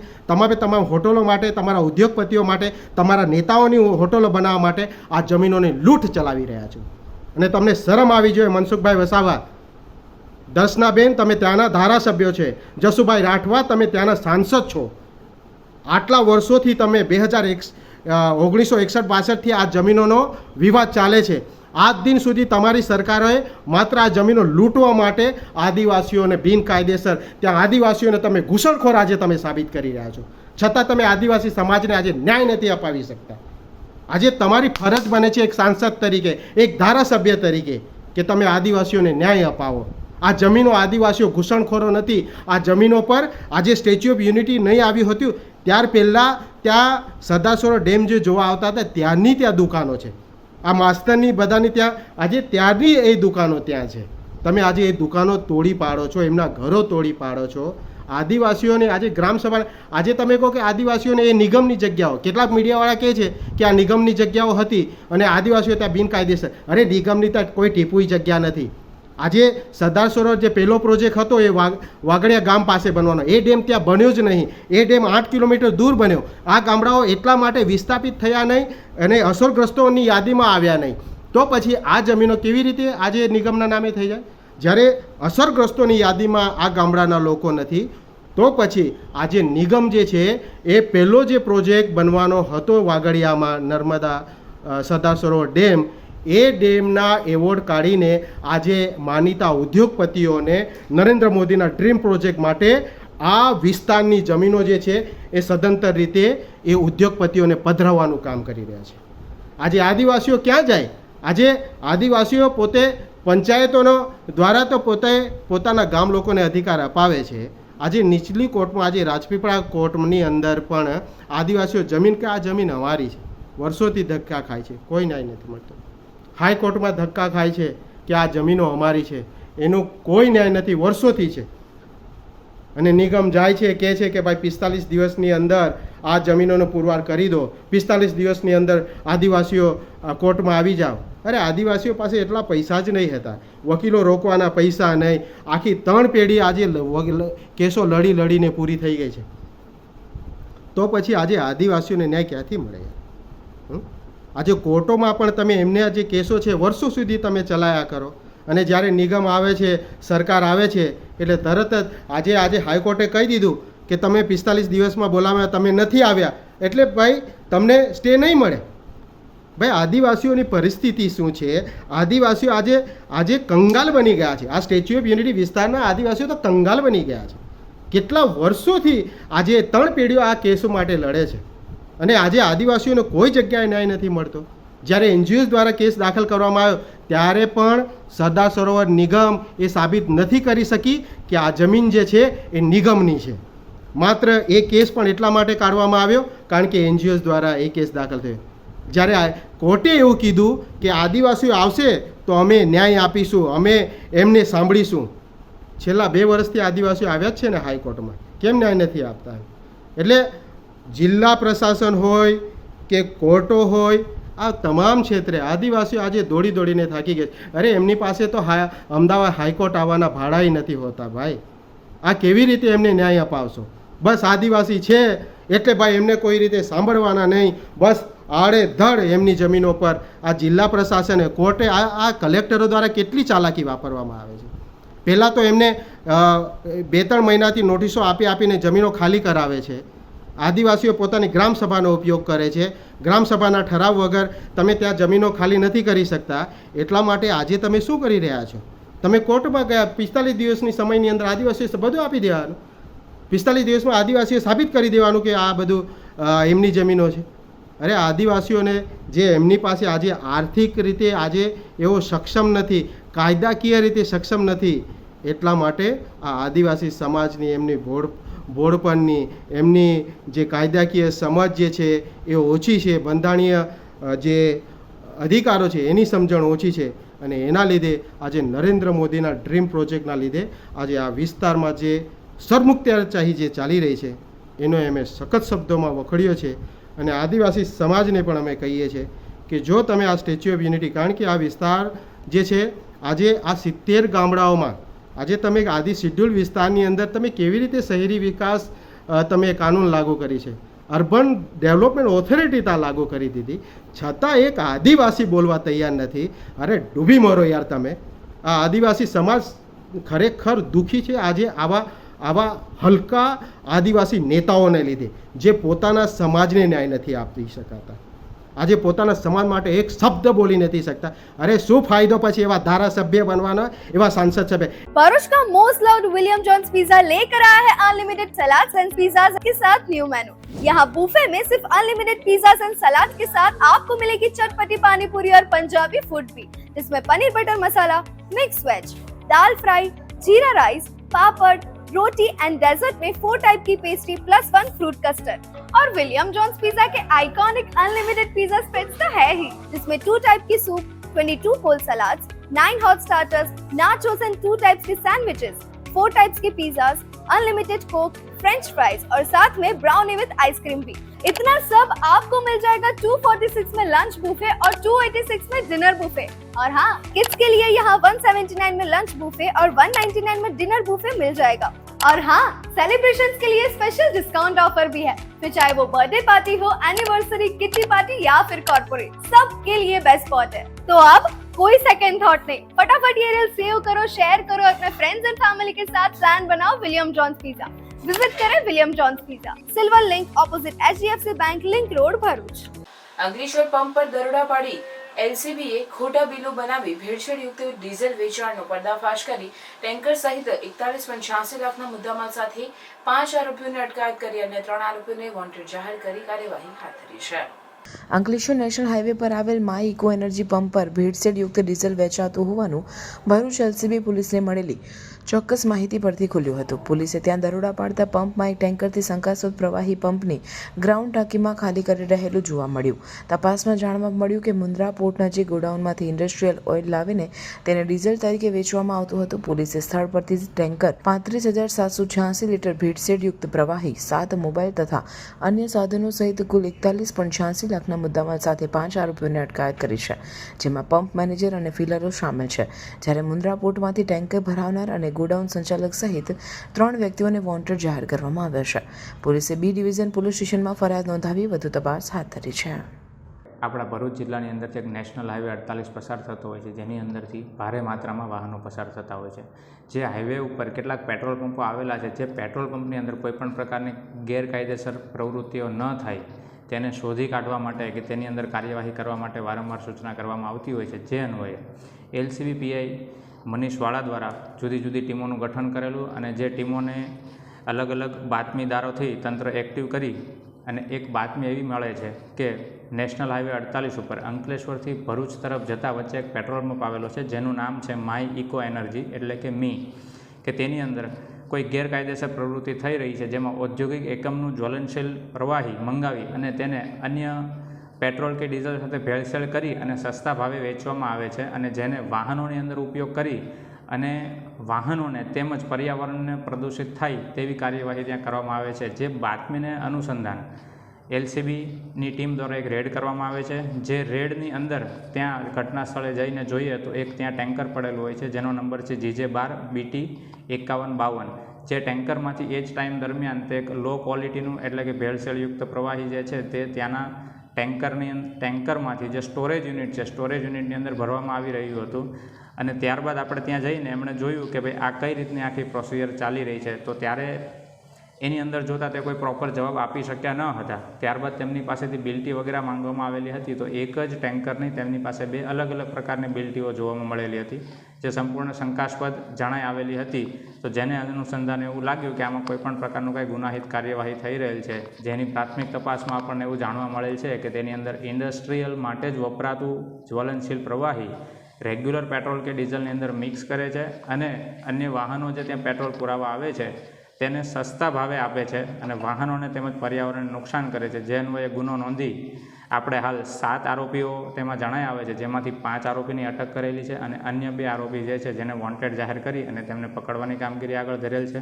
તમામ હોટલો માટે, તમારા ઉદ્યોગપતિઓ માટે, તમારા નેતાઓની હોટલો બનાવવા માટે આ જમીનોની લૂંટ ચલાવી રહ્યા છો. અને તમને શરમ આવી જોઈએ મનસુખભાઈ વસાવા, દર્શનાબેન તમે ત્યાંના ધારાસભ્યો છે, જસુભાઈ રાઠવા તમે ત્યાંના સાંસદ છો. આટલા વર્ષોથી તમે 1961-62થી આ જમીનોનો વિવાદ ચાલે છે. આજ દિન સુધી તમારી સરકારોએ માત્ર આ જમીનો લૂંટવા માટે આદિવાસીઓને બિનકાયદેસર ત્યાં આદિવાસીઓને તમે ઘૂસણખોર આજે તમે સાબિત કરી રહ્યા છો. છતાં તમે આદિવાસી સમાજને આજે ન્યાય નથી અપાવી શકતા. આજે તમારી ફરજ બને છે એક સાંસદ તરીકે, એક ધારાસભ્ય તરીકે કે તમે આદિવાસીઓને ન્યાય અપાવો. આ જમીનો આદિવાસીઓ ઘૂસણખોરો નથી. આ જમીનો પર આજે સ્ટેચ્યુ ઓફ યુનિટી નહીં આવ્યું હતું ત્યાર પહેલાં ત્યાં સરદાર સરોવર ડેમ જે જોવા આવતા હતા ત્યાંની ત્યાં દુકાનો છે. આ માસ્તરની બધાની ત્યાં આજે ત્યારની એ દુકાનો ત્યાં છે. તમે આજે એ દુકાનો તોડી પાડો છો, એમના ઘરો તોડી પાડો છો. આદિવાસીઓને આજે ગ્રામસભા, આજે તમે કહો કે આદિવાસીઓને એ નિગમની જગ્યાઓ, કેટલાક મીડિયાવાળા કહે છે કે આ નિગમની જગ્યાઓ હતી અને આદિવાસીઓ ત્યાં બિનકાયદેસર. અરે નિગમની ત્યાં કોઈ ટીપુઈ જગ્યા નથી. આજે સરદાર સરોવર જે પહેલો પ્રોજેક્ટ હતો એ વાગડિયા ગામ પાસે બનવાનો, એ ડેમ ત્યાં બન્યો જ નહીં. એ ડેમ 8 કિલોમીટર દૂર બન્યો. આ ગામડાઓ એટલા માટે વિસ્થાપિત થયા નહીં અને અસરગ્રસ્તોની યાદીમાં આવ્યા નહીં. તો પછી આ જમીનો કેવી રીતે આજે નિગમના નામે થઈ જાય? જ્યારે અસરગ્રસ્તોની યાદીમાં આ ગામડાના લોકો નથી, તો પછી આજે નિગમ જે છે એ પહેલો જે પ્રોજેક્ટ બનવાનો હતો વાગડિયામાં નર્મદા સરદાર સરોવર ડેમ, એ ડેમના એવોર્ડ કાઢીને આજે માનીતા ઉદ્યોગપતિઓને નરેન્દ્ર મોદીના ડ્રીમ પ્રોજેક્ટ માટે આ વિસ્તારની જમીનો જે છે એ સદંતર રીતે એ ઉદ્યોગપતિઓને પધરાવવાનું કામ કરી રહ્યા છે. આજે આદિવાસીઓ ક્યાં જાય? આજે આદિવાસીઓ પોતે પંચાયતોનો દ્વારા તો પોતે પોતાના ગામ લોકોને અધિકાર અપાવે છે. આજે નીચલી કોર્ટમાં, આજે રાજપીપળા કોર્ટની અંદર પણ આદિવાસીઓ જમીન કે આ જમીન અમારી છે, વર્ષોથી ધક્કા ખાય છે, કોઈ ન્યાય નથી મળતો. હાઈકોર્ટમાં ધક્કા ખાય છે કે આ જમીનો અમારી છે, એનું કોઈ ન્યાય નથી, વર્ષોથી છે. અને નિગમ જાય છે, કહે છે કે ભાઈ 45 દિવસની અંદર આ જમીનોનો પુરવાર કરી દો, 45 દિવસની અંદર આદિવાસીઓ કોર્ટમાં આવી જાઓ. અરે આદિવાસીઓ પાસે એટલા પૈસા જ નહીં હતા, વકીલો રોકવાના પૈસા નહીં. આખી 3 પેઢી આજે કેસો લડી લડીને પૂરી થઈ ગઈ છે. તો પછી આજે આદિવાસીઓને ન્યાય ક્યાંથી મળે? આજે કોર્ટોમાં પણ તમે એમને જે કેસો છે વર્ષો સુધી તમે ચલાયા કરો, અને જ્યારે નિગમ આવે છે, સરકાર આવે છે, એટલે તરત જ આજે હાઈકોર્ટે કહી દીધું કે તમે 45 દિવસમાં બોલાવ્યા, તમે નથી આવ્યા એટલે ભાઈ તમને સ્ટે નહીં મળે. ભાઈ આદિવાસીઓની પરિસ્થિતિ શું છે? આદિવાસીઓ આજે કંગાલ બની ગયા છે. આ સ્ટેચ્યુ ઓફ યુનિટી વિસ્તારના આદિવાસીઓ તો કંગાલ બની ગયા છે. કેટલા વર્ષોથી આજે 3 પેઢીઓ આ કેસો માટે લડે છે, અને આજે આદિવાસીઓને કોઈ જગ્યાએ ન્યાય નથી મળતો. જ્યારે NGOs દ્વારા કેસ દાખલ કરવામાં આવ્યો ત્યારે પણ સરદાર સરોવર નિગમ એ સાબિત નથી કરી શકી કે આ જમીન જે છે એ નિગમની છે. માત્ર એ કેસ પણ એટલા માટે કાઢવામાં આવ્યો કારણ કે NGOs દ્વારા એ કેસ દાખલ થયો. જ્યારે કોર્ટે એવું કીધું કે આદિવાસીઓ આવશે તો અમે ન્યાય આપીશું, અમે એમને સાંભળીશું. છેલ્લા 2 વર્ષથી આદિવાસીઓ આવ્યા જ છે ને હાઈકોર્ટમાં, કેમ ન્યાય નથી આપતા? એટલે જિલ્લા પ્રશાસન હોય કે કોર્ટો હોય, આ તમામ ક્ષેત્રે આદિવાસીઓ આજે દોડી દોડીને થાકી ગયા. અરે એમની પાસે તો અમદાવાદ હાઈકોર્ટ આવવાના ભાડાય નથી હોતા ભાઈ. આ કેવી રીતે એમને ન્યાય અપાવશો? બસ આદિવાસી છે એટલે ભાઈ એમને કોઈ રીતે સાંભળવાના નહીં, બસ આડેધડ એમની જમીનો પર આ જિલ્લા પ્રશાસને, કોર્ટે, આ કલેક્ટરો દ્વારા કેટલી ચાલાકી વાપરવામાં આવે છે. પહેલાં તો એમને 2-3 મહિનાથી નોટિસો આપીને જમીનો ખાલી કરાવે છે. આદિવાસીઓ પોતાની ગ્રામસભાનો ઉપયોગ કરે છે. ગ્રામસભાના ઠરાવ વગર તમે ત્યાં જમીનો ખાલી નથી કરી શકતા. એટલા માટે આજે તમે શું કરી રહ્યા છો? તમે કોર્ટમાં ગયા, 45 દિવસની સમયની અંદર આદિવાસીઓ બધું આપી દેવાનું. 45 દિવસમાં આદિવાસીઓ સાબિત કરી દેવાનું કે આ બધું એમની જમીનો છે. અરે આદિવાસીઓને જે એમની પાસે આજે આર્થિક રીતે આજે એવો સક્ષમ નથી, કાયદાકીય રીતે સક્ષમ નથી, એટલા માટે આ આદિવાસી સમાજની એમની ભોળપણની, એમની જે કાયદાકીય સમજ જે છે એ ઓછી છે, બંધારણીય જે અધિકારો છે એની સમજણ ઓછી છે. અને એના લીધે આજે નરેન્દ્ર મોદીના ડ્રીમ પ્રોજેક્ટના લીધે આજે આ વિસ્તારમાં જે સરમુખત્યારશાહી જે ચાલી રહી છે એનો અમે સખત શબ્દોમાં વખોડ્યો છે. અને આદિવાસી સમાજને પણ અમે કહીએ છીએ કે જો તમે આ સ્ટેચ્યુ ઓફ યુનિટી, કારણ કે આ વિસ્તાર જે છે આજે આ 70 ગામડાઓમાં, આજે તમે આદિ શિડ્યુલ વિસ્તારની અંદર તમે કેવી રીતે શહેરી વિકાસ તમે કાનૂન લાગુ કરી છે, અર્બન ડેવલપમેન્ટ ઓથોરિટી ત્યાં લાગુ કરી દીધી, છતાં એક આદિવાસી બોલવા તૈયાર નથી. અરે ડૂબી મરો યાર તમે. આ આદિવાસી સમાજ ખરેખર દુઃખી છે આજે આવા હલકા આદિવાસી નેતાઓને લીધે, જે પોતાના સમાજને ન્યાય નથી આપી શકાતા, આજે પોતાના સમાજ માટે એક શબ્દ બોલી નથી શકતા. અરે શું ફાયદો પછી એવા ધારાસભ્ય બનવાનો, एवा सांसद सभ्य। परोश का most loved William John's pizza लेकर आया है अनलिमिटेड सलाद एंड पिज्जा के साथ न्यू मेनू। यहाँ बुफे में सिर्फ अनलिमिटेड पिज्जा एंड सलाद के साथ आपको मिलेगी चटपटी पानी पूरी और पंजाबी फूड भी, जिसमें paneer butter masala, mix veg, dal fry, jeera rice, papad, roti and dessert में 4 टाइप की पेस्ट्री प्लस 1 फ्रूट कस्टर्ड। और विलियम जॉन्स पिज्जा के आइकॉनिक अनलिमिटेड पिज्जा स्प्रेड्स तो है ही, जिसमें 2 टाइप की soup, 22 cold salads, 9 hot starters, nachos and 2 types के सैंडविचेस, 4 टाइप्स के pizzas, unlimited coke, French fries और साथ में ब्राउनी विद आइसक्रीम भी। इतना सब आपको मिल जाएगा 246 में लंच बुफे और 286 में डिनर बुफे। और हाँ, किड्स के लिए यहाँ 179 में लंच बुफे और 199 में डिनर बुफे मिल जाएगा। और हाँ, सेलिब्रेशंस के लिए स्पेशल डिस्काउंट ऑफर भी है, फिर चाहे वो बर्थडे पार्टी हो, एनिवर्सरी, किटी पार्टी या फिर कॉर्पोरेट, सबके लिए बेस्ट स्पॉट है। तो अब कोई सेकंड थॉट नहीं, फटाफट ये रील सेव करो, शेयर करो, अपने फ्रेंड्स एंड फैमिली के साथ प्लान बनाओ विलियम जॉन्स पिज्जा। विजिट करें William John's pizza, silver link opposite HDFC bank link road Bharuch. Ankleshwar pump પર દરોડા પાડી એલસીબીએ ખોટા બિલો બનાવી ભેળસેળયુક્ત ડીઝલ વેચાણનો પર્દાફાશ કરી ટેન્કર સહિત 41.86 લાખના મુદ્દામાલ સાથે 5 આરોપીઓને અટકાયત કરી અને 3 આરોપીઓને વોન્ટેડ જાહેર કરી કાર્યવાહી હાથ ધરી છે। અંકલેશ્વર નેશનલ હાઈવે પર આવેલ માય ઇકો એનર્જી પંપ પર ભેળસેળયુક્ત ડીઝલ વેચાતું હોવાનું ભરૂચ એલસીબી પોલીસને મળેલી ચોક્કસ માહિતી પરથી ખુલ્યું હતું। પોલીસે ત્યાં દરોડા પાડતા પંપમાં એક ટેન્કરથી શંકાસ્પદ પ્રવાહી પંપની ગ્રાઉન્ડ ટાંકીમાં ખાલી કરી રહેલું જોવા મળ્યું। તપાસમાં જાણવા મળ્યું કે મુન્દ્રા પોર્ટ નજીક ગોડાઉનમાંથી ઇન્ડસ્ટ્રીયલ ઓઇલ લાવીને તેને ડીઝલ તરીકે વેચવામાં આવતું હતું। પોલીસે સ્થળ પરથી ટેન્કર 35,786 લીટર ભેળસેળયુક્ત પ્રવાહી, 7 મોબાઈલ તથા અન્ય સાધનો સહિત કુલ 41.86 લાખના મુદ્દામાલ સાથે 5 આરોપીઓને અટકાયત કરી છે, જેમાં પંપ મેનેજર અને ફિલરો સામેલ છે। જ્યારે મુન્દ્રા પોર્ટમાંથી ટેન્કર ભરાવનાર અને ગોડાઉન સંચાલક સહિત 3 વ્યક્તિઓને વોન્ટેડ જાહેર કરવામાં આવ્યા છે। પોલીસે બી ડિવિઝન પોલીસ સ્ટેશનમાં ફરિયાદ નોંધાવી વધુ તપાસ હાથ ધરી છે। આપણા ભરૂચ જિલ્લાની અંદરથી એક નેશનલ હાઈવે 48 પસાર થતો હોય છે, જેની અંદરથી ભારે માત્રામાં વાહનો પસાર થતા હોય છે। જે હાઈવે ઉપર કેટલાક પેટ્રોલ પંપો આવેલા છે, જે પેટ્રોલ પંપની અંદર કોઈપણ પ્રકારની ગેરકાયદેસર પ્રવૃત્તિઓ ન થાય તેને શોધી કાઢવા માટે કે તેની અંદર કાર્યવાહી કરવા માટે વારંવાર સૂચના કરવામાં આવતી હોય છે। જે અન્વયે એલસીબી પીઆઈ મનીષ વાળા દ્વારા જુદી જુદી ટીમોનું ગઠન કરેલું અને જે ટીમોને અલગ અલગ બાતમીદારોથી તંત્ર એક્ટિવ કરી અને એક બાતમી એવી મળે છે કે નેશનલ હાઈવે 48 ઉપર અંકલેશ્વરથી ભરૂચ તરફ જતા વચ્ચે એક પેટ્રોલ પંપ આવેલો છે, જેનું નામ છે માય ઇકો એનર્જી એટલે કે મી, કે તેની અંદર કોઈ ગેરકાયદેસર પ્રવૃત્તિ થઈ રહી છે, જેમાં ઔદ્યોગિક એકમનું જ્વલનશીલ પ્રવાહી મંગાવી અને તેને અન્ય પેટ્રોલ કે ડીઝલ સાથે ભેળસેળ કરી અને સસ્તા ભાવે વેચવામાં આવે છે અને જેને વાહનોની અંદર ઉપયોગ કરી અને વાહનોને તેમજ પર્યાવરણને પ્રદૂષિત થાય તેવી કાર્યવાહી ત્યાં કરવામાં આવે છે। જે બાતમીને અનુસંધાન એલસીબીની ટીમ દ્વારા એક રેડ કરવામાં આવે છે। જે રેડની અંદર ત્યાં ઘટના સ્થળે જઈને જોઈએ તો એક ત્યાં ટેન્કર પડેલું હોય છે, જેનો નંબર છે GJ12BT5152। જે ટેન્કરમાંથી એ જ ટાઈમ દરમિયાન તે એક લો ક્વોલિટીનું એટલે કે ભેળસેળયુક્ત પ્રવાહી જે છે તે ત્યાંના ટેન્કરમાંથી જે સ્ટોરેજ યુનિટ છે, સ્ટોરેજ યુનિટની અંદર ભરવામાં આવી રહ્યું હતું। અને ત્યારબાદ આપણે ત્યાં જઈને એમણે જોયું કે ભાઈ આ કઈ રીતની આખી પ્રોસિજર ચાલી રહી છે, તો ત્યારે એની અંદર જોતાં તે કોઈ પ્રોપર જવાબ આપી શક્યા ન હતા। ત્યારબાદ તેમની પાસેથી બિલ્ટી વગેરે માંગવામાં આવેલી હતી, તો એક જ ટેન્કરની તેમની પાસે 2 અલગ અલગ પ્રકારની બિલ્ટીઓ જોવામાં મળેલી હતી, જે સંપૂર્ણ શંકાસ્પદ જણાઈ આવેલી હતી। તો જેને અનુસંધાને એવું લાગ્યું કે આમાં કોઈપણ પ્રકારનું કંઈ ગુનાહિત કાર્યવાહી થઈ રહેલ છે, જેની પ્રાથમિક તપાસમાં આપણને એવું જાણવા મળેલ છે કે તેની અંદર ઇન્ડસ્ટ્રીયલ માટે જ વપરાતું જ્વલનશીલ પ્રવાહી રેગ્યુલર પેટ્રોલ કે ડીઝલની અંદર મિક્સ કરે છે અને અન્ય વાહનો જે ત્યાં પેટ્રોલ પુરાવા આવે છે તેને સસ્તા ભાવે આપે છે અને વાહનોને તેમજ પર્યાવરણને નુકસાન કરે છે। જે અન્વયે ગુનો નોંધી આપણે હાલ 7 આરોપીઓ તેમાં જણાઈ આવે છે, જેમાંથી 5 આરોપીની અટક કરેલી છે અને અન્ય 2 આરોપી જે છે જેને વોન્ટેડ જાહેર કરી અને તેમને પકડવાની કામગીરી આગળ ધરેલ છે।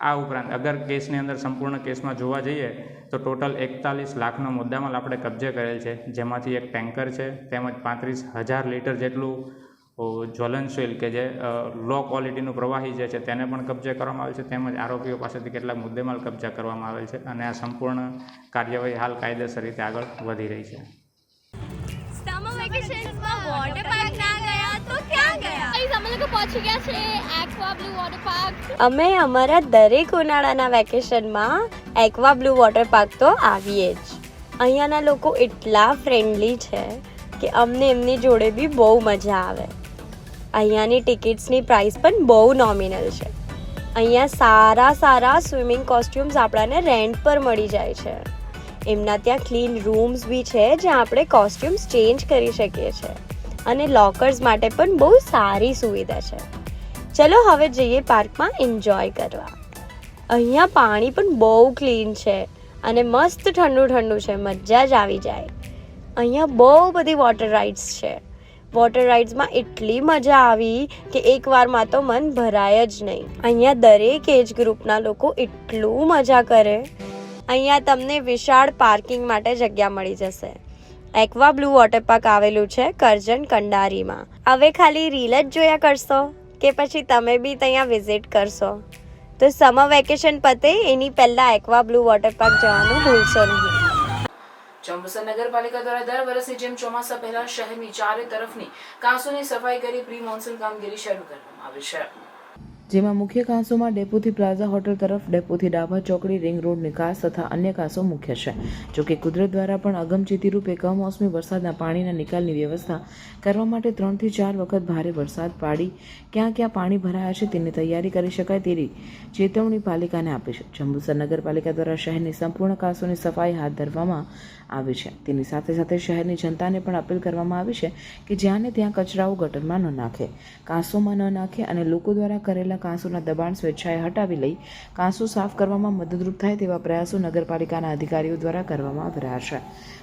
આ ઉપરાંત અગર કેસની અંદર સંપૂર્ણ કેસમાં જોવા જઈએ તો ટોટલ 41 લાખનો મુદ્દામાલ આપણે કબજે કરેલ છે, જેમાંથી એક ટેન્કર છે તેમજ 35,000 લીટર જેટલું જ્વલનશીલ કે જે લો ક્વોલિટીનું પ્રવાહી જે છે તેને પણ કબજે કરવામાં આવેલ છે, તેમજ આરોપીઓ પાસેથી કેટલાક મુદ્દેમાલ કબજા કરવામાં આવેલ છે અને આ સંપૂર્ણ કાર્યવાહી હાલ કાયદેસર રીતે આગળ વધી રહી છે। समर वेकेशंस में वाटर पार्क ना गया तो क्या गया? અમે લોકો પહોંચી ગયા છે એક્વા બ્લુ વોટર પાર્ક। અમે અમારા દરેક ઉનાળાના વેકેશનમાં એક્વા બ્લુ વોટર પાર્ક તો આવીએ જ। અહીંયાના લોકો એટલા ફ્રેન્ડલી છે કે અમને એમની જોડે બી બહુ મજા આવે। અહીંયાની ટિકિટ્સની પ્રાઇસ પણ બહુ નોમિનલ છે। અહીંયા સારા સ્વિમિંગ કોસ્ટ્યુમ્સ આપણને રેન્ટ પર મળી જાય છે। એમના ત્યાં ક્લીન રૂમ્સ બી છે જ્યાં આપણે કોસ્ટ્યુમ્સ ચેન્જ કરી શકીએ છીએ અને લોકર્સ માટે પણ બહુ સારી સુવિધા છે। ચલો હવે જઈએ પાર્કમાં એન્જોય કરવા। અહીંયા પાણી પણ બહુ ક્લીન છે અને મસ્ત ઠંડુ છે, મજા જ આવી જાય। અહીંયા બહુ બધી વોટર રાઇડ્સ છે, વોટર રાઇડ્સમાં એટલી મજા આવી કે એકવારમાં તો મન ભરાય જ નહીં. અહીંયા દરેક એજ ગ્રુપના લોકો એટલું મજા કરે. અહીંયા તમને વિશાળ પાર્કિંગ માટે જગ્યા મળી જશે. એક્વા બ્લુ વોટર પાર્ક આવેલું છે કરજણ કંડારીમાં. હવે ખાલી રીલ જ જોયા કરશો કે પછી તમે બી ત્યાં વિઝિટ કરશો? તો સમર વેકેશન પતે એની પહેલા એક્વા બ્લુ વોટર પાર્ક જવાનું ભૂલશો નહીં. જંબુસર નગરપાલિકા દ્વારા દર વર્ષની જેમ ચોમાસા પહેલા શહેરની ચારે તરફની કાંસોની સફાઈ કરી પ્રી મોન્સૂન કામગીરી શરૂ કરવામાં આવી છે, જેમાં મુખ્ય કાંસોમાં ડેપોથી પ્લાઝા હોટલ તરફ, ડેપોથી ડાભા ચોકડી રિંગ રોડ નિકાસ તથા અન્ય કાંસો મુખ્ય છે. જોકે કુદરત દ્વારા પણ અગમચેતી રૂપે કમોસમી વરસાદના પાણીના નિકાલની વ્યવસ્થા કરવા માટે 3 થી 4 વખત ભારે વરસાદ પાડી ક્યાં ક્યાં પાણી ભરાયા છે તેની તૈયારી કરી શકાય તેવી ચેતવણી પાલિકાને આપી છે. જંબુસર નગરપાલિકા દ્વારા શહેરની સંપૂર્ણ કાંસોની સફાઈ હાથ ધરવામાં આવી છે. તેની સાથે સાથે શહેરની જનતાને પણ અપીલ કરવામાં આવી છે કે જ્યાં ને ત્યાં કચરાઓ ગટરમાં ન નાખે, કાંસોમાં ન નાખે અને લોકો દ્વારા કરેલા કાંસોના દબાણ સ્વેચ્છાએ હટાવી લઈ કાંસો સાફ કરવામાં મદદરૂપ થાય તેવા પ્રયાસો નગરપાલિકાના અધિકારીઓ દ્વારા કરવામાં આવી રહ્યા છે.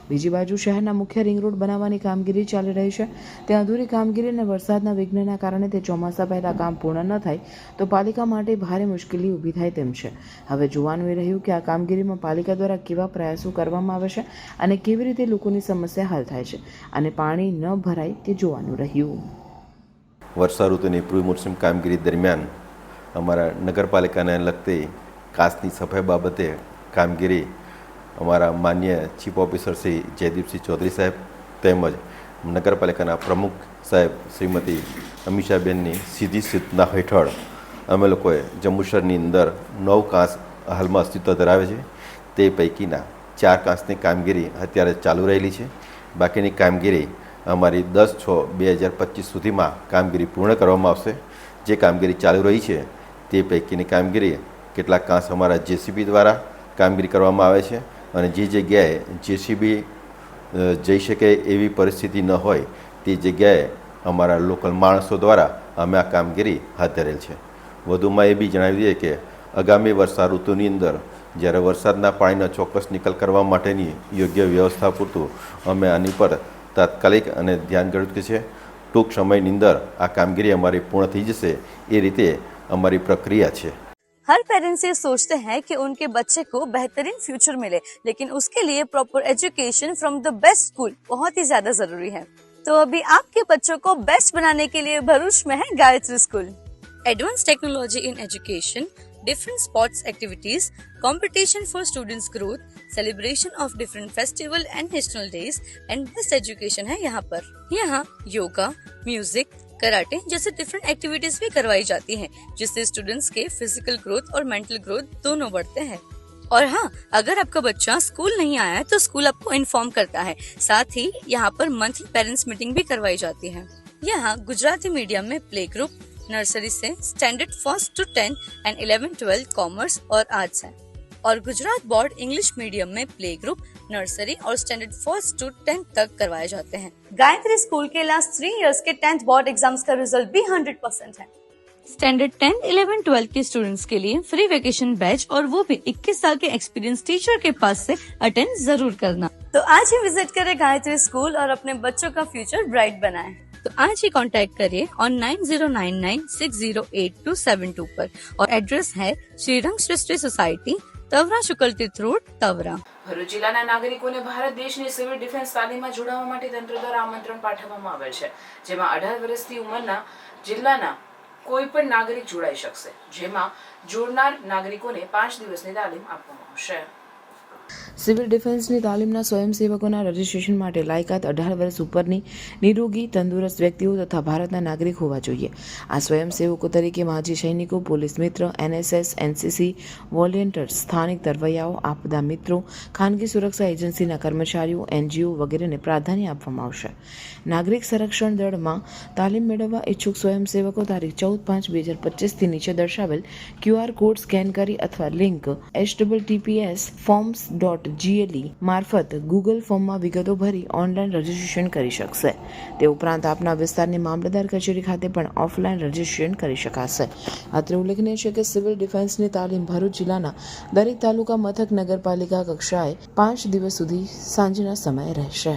બીજી બાજુ શહેરના મુખ્ય રિંગ રોડ બનાવવાની કામગીરી ચાલી રહી છે. તે અધૂરી કામગીરી અને વરસાદના વિઘ્નના કારણે તે ચોમાસા પહેલા કામ પૂર્ણ ન થાય તો પાલિકા માટે ભારે મુશ્કેલી ઊભી થાય તેમ છે. હવે જોવાનું એ રહ્યું કે આ કામગીરીમાં પાલિકા દ્વારા કેવા પ્રયાસો કરવામાં આવે છે અને કેવી રીતે લોકોની સમસ્યા હલ થાય છે અને પાણી ન ભરાય તે જોવાનું રહ્યું. વર્ષા ઋતુની પ્રી મોન્સૂન કામગીરી દરમિયાન અમારા નગરપાલિકાને લગતી કાંસની સફાઈ બાબતે કામગીરી અમારા માન્ય ચીફ ઓફિસર શ્રી જયદીપસિંહ ચૌધરી સાહેબ તેમજ નગરપાલિકાના પ્રમુખ સાહેબ શ્રીમતી અમીષાબેનની સીધી સૂચના હેઠળ અમે લોકોએ જંબુસરની અંદર 9 કાંસ હાલમાં અસ્તિત્વ ધરાવે છે. તે પૈકીના 4 કાંસની કામગીરી અત્યારે ચાલુ રહેલી છે. બાકીની કામગીરી અમારી 10/6/2025 સુધીમાં કામગીરી પૂર્ણ કરવામાં આવશે. જે કામગીરી ચાલુ રહી છે તે પૈકીની કામગીરી કેટલાક કાંસ અમારા જેસીબી દ્વારા કામગીરી કરવામાં આવે છે અને જે જગ્યાએ જેસીબી જઈ શકે એવી પરિસ્થિતિ ન હોય તે જગ્યાએ અમારા લોકલ માણસો દ્વારા અમે આ કામગીરી હાથ ધરેલ છે. વધુમાં એ બી જણાવી દઈએ કે આગામી વર્ષા ઋતુની અંદર જ્યારે વરસાદના પાણીનો ચોક્કસ નિકાલ કરવા માટેની યોગ્ય વ્યવસ્થા પૂરતું અમે આની પર તાત્કાલિક અને ધ્યાન ગણિત છે. ટૂંક સમયની અંદર આ કામગીરી અમારી પૂર્ણ થઈ જશે એ રીતે અમારી પ્રક્રિયા છે. हर पेरेंट्स ये सोचते हैं कि उनके बच्चे को बेहतरीन फ्यूचर मिले, लेकिन उसके लिए proper education from the best school बहुत ही ज्यादा जरूरी है. तो अभी आपके बच्चों को बेस्ट बनाने के लिए भरूच में है Gayatri school. Advance technology in education, different sports activities, competition for students' growth, celebration of different festival and national days and best education है यहाँ पर. यहाँ योगा, म्यूजिक, कराटे जैसे डिफरेंट एक्टिविटीज भी करवाई जाती हैं, जिससे स्टूडेंट्स के फिजिकल ग्रोथ और मेंटल ग्रोथ दोनों बढ़ते हैं. और हाँ, अगर आपका बच्चा स्कूल नहीं आया है तो स्कूल आपको इन्फॉर्म करता है. साथ ही यहाँ पर मंथली पेरेंट्स मीटिंग भी करवाई जाती है. यहाँ गुजराती मीडियम में प्ले ग्रुप, नर्सरी से standard 1st to 10 and 11-12 commerce और आर्ट्स है. और गुजरात बोर्ड इंग्लिश मीडियम में प्ले ग्रुप, नर्सरी और स्टैंडर्ड 1st to 10th तक करवाए जाते हैं. गायत्री स्कूल के लास्ट 3 इयर्स के 10th बोर्ड एग्जाम्स का रिजल्ट भी 100% है. स्टैंडर्ड 10, 11, 12 के स्टूडेंट्स के लिए फ्री वेकेशन बैच और वो भी 21 साल के एक्सपीरियंस टीचर के पास से अटेंड जरूर करना. तो आज ही विजिट करें गायत्री स्कूल और अपने बच्चों का फ्यूचर ब्राइट बनाएं. तो आज ही कांटेक्ट करिए ऑन 9099608272 पर और एड्रेस है श्रीरंग सृष्टि सोसाइटी, तवरा शुक्ल तीर्थ रोड, तवरा. ભરૂચ જિલ્લાના નાગરિકોને ભારત દેશની સિવિલ ડિફેન્સ તાલીમમાં જોડાવા માટે તંત્ર દ્વારા આમંત્રણ પાઠવવામાં આવેલ છે, જેમાં 18 વર્ષથી ઉંમરના જિલ્લાના કોઈ પણ નાગરિક જોડાઈ શકશે. જેમાં જોડનાર નાગરિકોને 5 દિવસની તાલીમ આપવામાં આવશે. સિવિલ ડિફેન્સની તાલીમના સ્વયંસેવકોના રજિસ્ટ્રેશન માટે લાયકાત 18 વર્ષ ઉપરની નિરોગી તંદુરસ્ત વ્યક્તિઓ તથા ભારતના નાગરિક હોવા જોઈએ. આ સ્વયંસેવકો તરીકે માજી સૈનિકો, પોલીસ મિત્ર, NSS, NCC, વોલેન્ટિયર્સ, સ્થાનિક તરવૈયાઓ, આપદા મિત્રો, ખાનગી સુરક્ષા એજન્સીના કર્મચારીઓ, NGO વગેરેને પ્રાધાન્ય આપવામાં આવશે. નાગરિક સંરક્ષણ દળમાં તાલીમ મેળવવા ઈચ્છુક સ્વયંસેવકો તારીખ 14/5/2025થી નીચે દર્શાવેલ QR કોડ સ્કેન કરી અથવા લિંક https://forms.gle મારફત ગૂગલ ફોર્મમાં વિગતો ભરી ઓનલાઈન રજિસ્ટ્રેશન કરી શકશે. તે ઉપરાંત આપના વિસ્તારની મામલતદાર કચેરી ખાતે પણ ઓફલાઈન રજિસ્ટ્રેશન કરી શકાશે. અત્રે ઉલ્લેખનીય છે કે સિવિલ ડિફેન્સની તાલીમ ભરૂચ જિલ્લાના દરેક તાલુકા મથક નગરપાલિકા કક્ષાએ 5 દિવસ સુધી સાંજના સમયે રહેશે.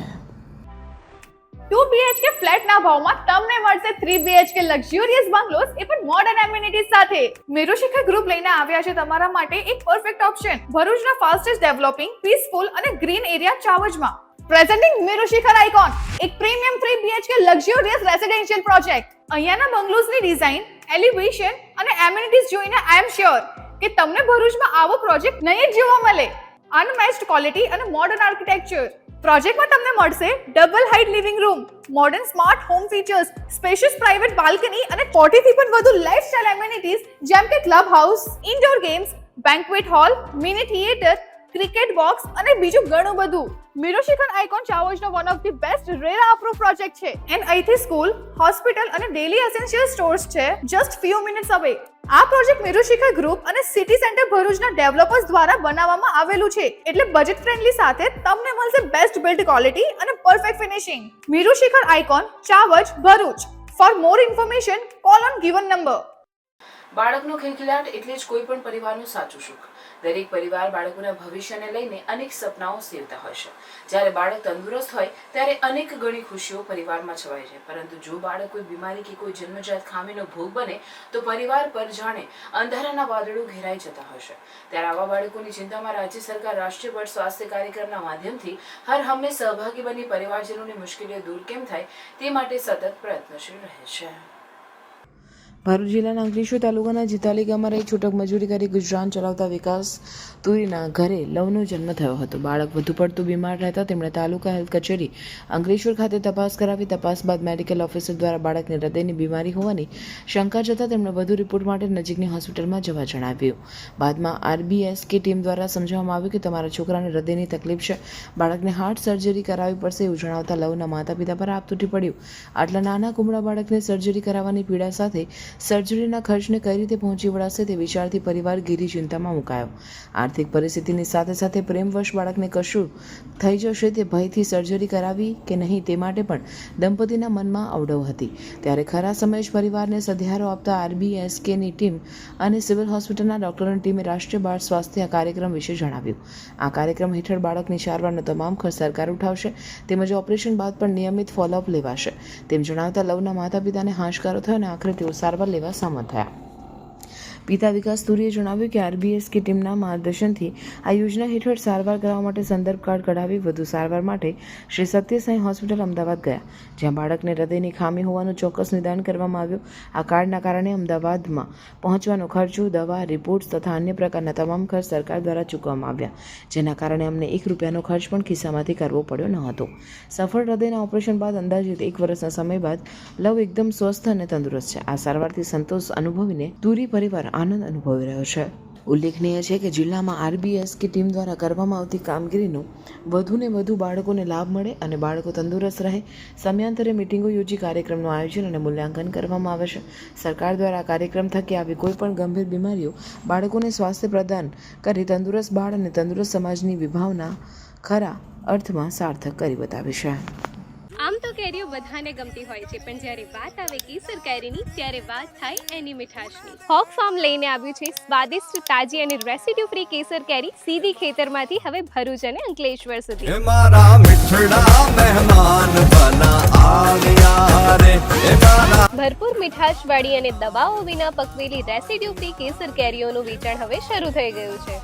2 BHK ફ્લેટના ભાવમાં તમને મળશે 3 BHK લક્ઝુરિયસ બંગલોઝ એ પણ મોડર્ન એમિનિટીઝ સાથે. મેરુશિખર ગ્રુપ લઈને આવ્યા છે તમારા માટે એક પરફેક્ટ ઓપ્શન ભરૂચના ફાસ્ટેસ્ટ ડેવલપિંગ પીસફુલ અને ગ્રીન એરિયા ચાવજમાં. પ્રેઝન્ટિંગ મેરુશિખર આઇકોન, એક premium 3 BHK luxurious residential project. અહીંયાના બંગલોઝની ડિઝાઇન, એલિવેશન અને એમિનિટીઝ જોઈને આઈ એમ શ્યોર કે તમને ભરૂચમાં આવો પ્રોજેક્ટ નહીં જ જોવા મળે. અનમેચ્ડ ક્વોલિટી અને મોડર્ન આર્કિટેક્ચર. પ્રોજેક્ટમાં તમને મળશે double height living room, modern smart home features, spacious private balcony અને 40 થી પણ વધુ લાઇફસ્ટાઇલ એમિનિટીઝ જેમ કે club house, indoor games, banquet hall, mini theatre, cricket box અને બીજું ઘણું બધું. મેરુશિખર આઇકોન ચાવજનો one of the best RERA approve project છે. એન્ડ અહીંથી સ્કૂલ, હોસ્પિટલ અને ડેલી એસેન્શિયલ સ્ટોર્સ છે જસ્ટ ફ્યુ મિનિટ્સ અવે. આ પ્રોજેક્ટ મેરુશિખર ગ્રુપ અને સિટી સેન્ટર ભરૂચના ડેવલપર્સ દ્વારા બનાવવામાં આવેલું છે, એટલે બજેટ ફ્રેન્ડલી સાથે તમને મળશે બેસ્ટ બિલ્ડ ક્વોલિટી અને perfect finishing. Merushikhar icon Chavaj Bharuch. For more information call on given number. બાળકનો ખિલખિલાટ એટલે જ કોઈ પણ પરિવારનું સાચું સુખ. દરેક પરિવાર બાળકોના ભવિષ્યને લઈને અનેક સપનાઓ સેવતા હોય છે. જ્યારે બાળક તંદુરસ્ત હોય ત્યારે અનેક ઘણી ખુશીઓ પરિવારમાં છવાય છે. પરંતુ જો બાળક કોઈ બીમારી કે કોઈ જન્મજાત ખામીનો ભોગ બને તો પરિવાર પર જાણે અંધારાના વાદળો ઘેરાઈ જતા હોય છે. ત્યારે આવા બાળકોની ચિંતામાં રાજ્ય સરકાર રાષ્ટ્રીય બળ સ્વાસ્થ્ય કાર્યક્રમના માધ્યમથી હર હંમેશ સહભાગી બની પરિવારજનોની મુશ્કેલીઓ દૂર કેમ થાય તે માટે સતત પ્રયત્નશીલ રહે છે. ભરૂચ જિલ્લાના અંકલેશ્વર તાલુકાના જીતાલી ગામમાં રહી છૂટક મજૂરી કરી ગુજરાન ચલાવતા વિકાસ તુરીના ઘરે લવનો જન્મ થયો હતો. બાળક વધુ પડતું બીમાર રહેતા તેમણે તાલુકા હેલ્થ કચેરી અંકલેશ્વર ખાતે તપાસ કરાવી. તપાસ બાદ મેડિકલ ઓફિસર દ્વારા બાળકને હૃદયની બીમારી હોવાની શંકા જતાં તેમણે વધુ રિપોર્ટ માટે નજીકની હોસ્પિટલમાં જવા જણાવ્યું. બાદમાં RBSK ટીમ દ્વારા સમજાવવામાં આવ્યું કે તમારા છોકરાને હૃદયની તકલીફ છે, બાળકને હાર્ટ સર્જરી કરાવવી પડશે એવું જણાવતા લવના માતા પિતા પર આપ તૂટી પડ્યું. આટલા નાના કુમળા બાળકને સર્જરી કરાવવાની પીડા સાથે સર્જરીના ખર્ચને કઈ રીતે પહોંચી વળાશે તે વિચારથી પરિવાર ઘેરી ચિંતામાં મુકાયો. આર્થિક પરિસ્થિતિની સાથે સાથે પ્રેમવશ બાળકને કશું થઈ જશે તે ભયથી સર્જરી કરાવી કે નહીં તે માટે પણ દંપતીના મનમાં અવડવ હતી. ત્યારે ખરા સમયે જ પરિવારને સધિયારો આપતા RBSKની ટીમ અને સિવિલ હોસ્પિટલના ડોક્ટરોની ટીમે રાષ્ટ્રીય બાળ સ્વાસ્થ્ય કાર્યક્રમ વિશે જણાવ્યું. આ કાર્યક્રમ હેઠળ બાળકની સારવારનો તમામ ખર્ચ સરકાર ઉઠાવશે તેમજ ઓપરેશન બાદ પણ નિયમિત ફોલોઅપ લેવાશે તેમ જણાવતા લવના માતા પિતાને હાશકારો થયો અને આખરે તેઓ સારવાર લેવા સંમત થયા. પિતા વિકાસ તુરીએ જણાવ્યું કે RBSK ટીમના માર્ગદર્શનથી આ યોજના હેઠળ સારવાર કરવા માટે સંદર્ભ કાર્ડ કઢાવી વધુ સારવાર માટે શ્રી સત્યસાઈ હોસ્પિટલ અમદાવાદ ગયા, જ્યાં બાળકને હૃદયની ખામી હોવાનું ચોક્કસ નિદાન કરવામાં આવ્યું. આ કાર્ડના કારણે અમદાવાદમાં પહોંચવાનો ખર્ચો, દવા, રિપોર્ટ્સ તથા અન્ય પ્રકારના તમામ ખર્ચ સરકાર દ્વારા ચૂકવવામાં આવ્યા, જેના કારણે અમને 1 રૂપિયાનો ખર્ચ પણ ખિસ્સામાંથી કરવો પડ્યો ન હતો. સફળ હૃદયના ઓપરેશન બાદ અંદાજિત 1 વર્ષના સમય બાદ લવ એકદમ સ્વસ્થ અને તંદુરસ્ત છે. આ સારવારથી સંતોષ અનુભવીને તુરી પરિવાર આનંદ અનુભવી રહ્યો છે. ઉલ્લેખનીય છે કે જિલ્લામાં RBSK ટીમ દ્વારા કરવામાં આવતી કામગીરીનો વધુને વધુ બાળકોને લાભ મળે અને બાળકો તંદુરસ્ત રહે. સમયાંતરે મિટિંગો યોજી કાર્યક્રમનું આયોજન અને મૂલ્યાંકન કરવામાં આવે છે. સરકાર દ્વારા આ કાર્યક્રમ થકી આવી કોઈ પણ ગંભીર બીમારીઓ બાળકોને સ્વાસ્થ્ય પ્રદાન કરી તંદુરસ્ત બાળ અને તંદુરસ્ત સમાજની વિભાવના ખરા અર્થમાં સાર્થક કરી બતાવી છે. આમ તો કેરીઓ બધાને ગમતી હોય છે, પણ જ્યારે વાત આવે કેસર કેરીની ત્યારે વાત થાય એની મીઠાશની. હોક ફાર્મ લઈને આવ્યું છે સ્વાદિષ્ટ, તાજી અને રેસિડ્યુ ફ્રી કેસર કેરી સીધી ખેતરમાંથી હવે ભરૂચ અને અંકલેશ્વર સુધી. ભરપૂર મીઠાશવાળી અને દવાઓ વિના પકવેલી રેસિડ્યુ ફ્રી કેસર કેરીઓનું વેચાણ હવે શરૂ થઈ ગયું છે.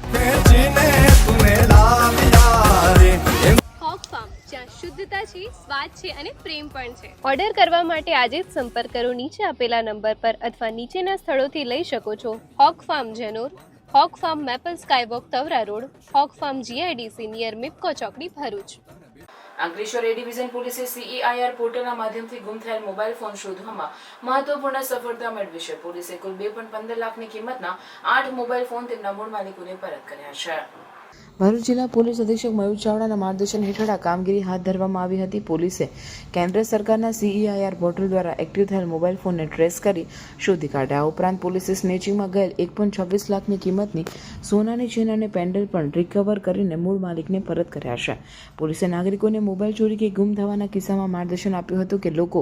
હોક ફાર્મ, જ્યાં શુદ્ધતા છે, સ્વાદ છે અને પ્રેમ પણ છે. ઓર્ડર કરવા માટે આજે જ સંપર્ક કરો નીચે આપેલા નંબર પર અથવા નીચેના સ્થળોથી લઈ શકો છો. Hawk Farm Janor, Hawk Farm Maple Skywalk Tavra road, Hawk Farm GIDC near Mipco ચોકડી ભરૂચ. અંકલેશ્વર A ડિવિઝન પોલીસે CEIR પોર્ટલના માધ્યમથી ગુમ થયેલ મોબાઈલ ફોન શોધવામાં મહત્વપૂર્ણ સફળતા મેળવી છે. પોલીસે કુલ 2.15 લાખની કિંમતના 8 મોબાઈલ ફોન તેમના મૂળ માલિકોને પરત કર્યા છે. ભરૂચ જિલ્લા પોલીસ અધિક્ષક મયુર ચાવડાના માર્ગદર્શન હેઠળ આ કામગીરી હાથ ધરવામાં આવી હતી. પોલીસે કેન્દ્ર સરકારના CEIR પોર્ટલ દ્વારા એક્ટિવ થયેલ મોબાઈલ ફોનને ટ્રેસ કરી શોધી કાઢ્યા. આ ઉપરાંત પોલીસે સ્નેચિંગમાં ગયેલ 1.26 લાખની કિંમતની સોનાની ચેન અને પેન્ડલ પણ રિકવર કરીને મૂળ માલિકને પરત કર્યા છે. પોલીસે નાગરિકોને મોબાઈલ ચોરી કે ગુમ થવાના કિસ્સામાં માર્ગદર્શન આપ્યું હતું કે લોકો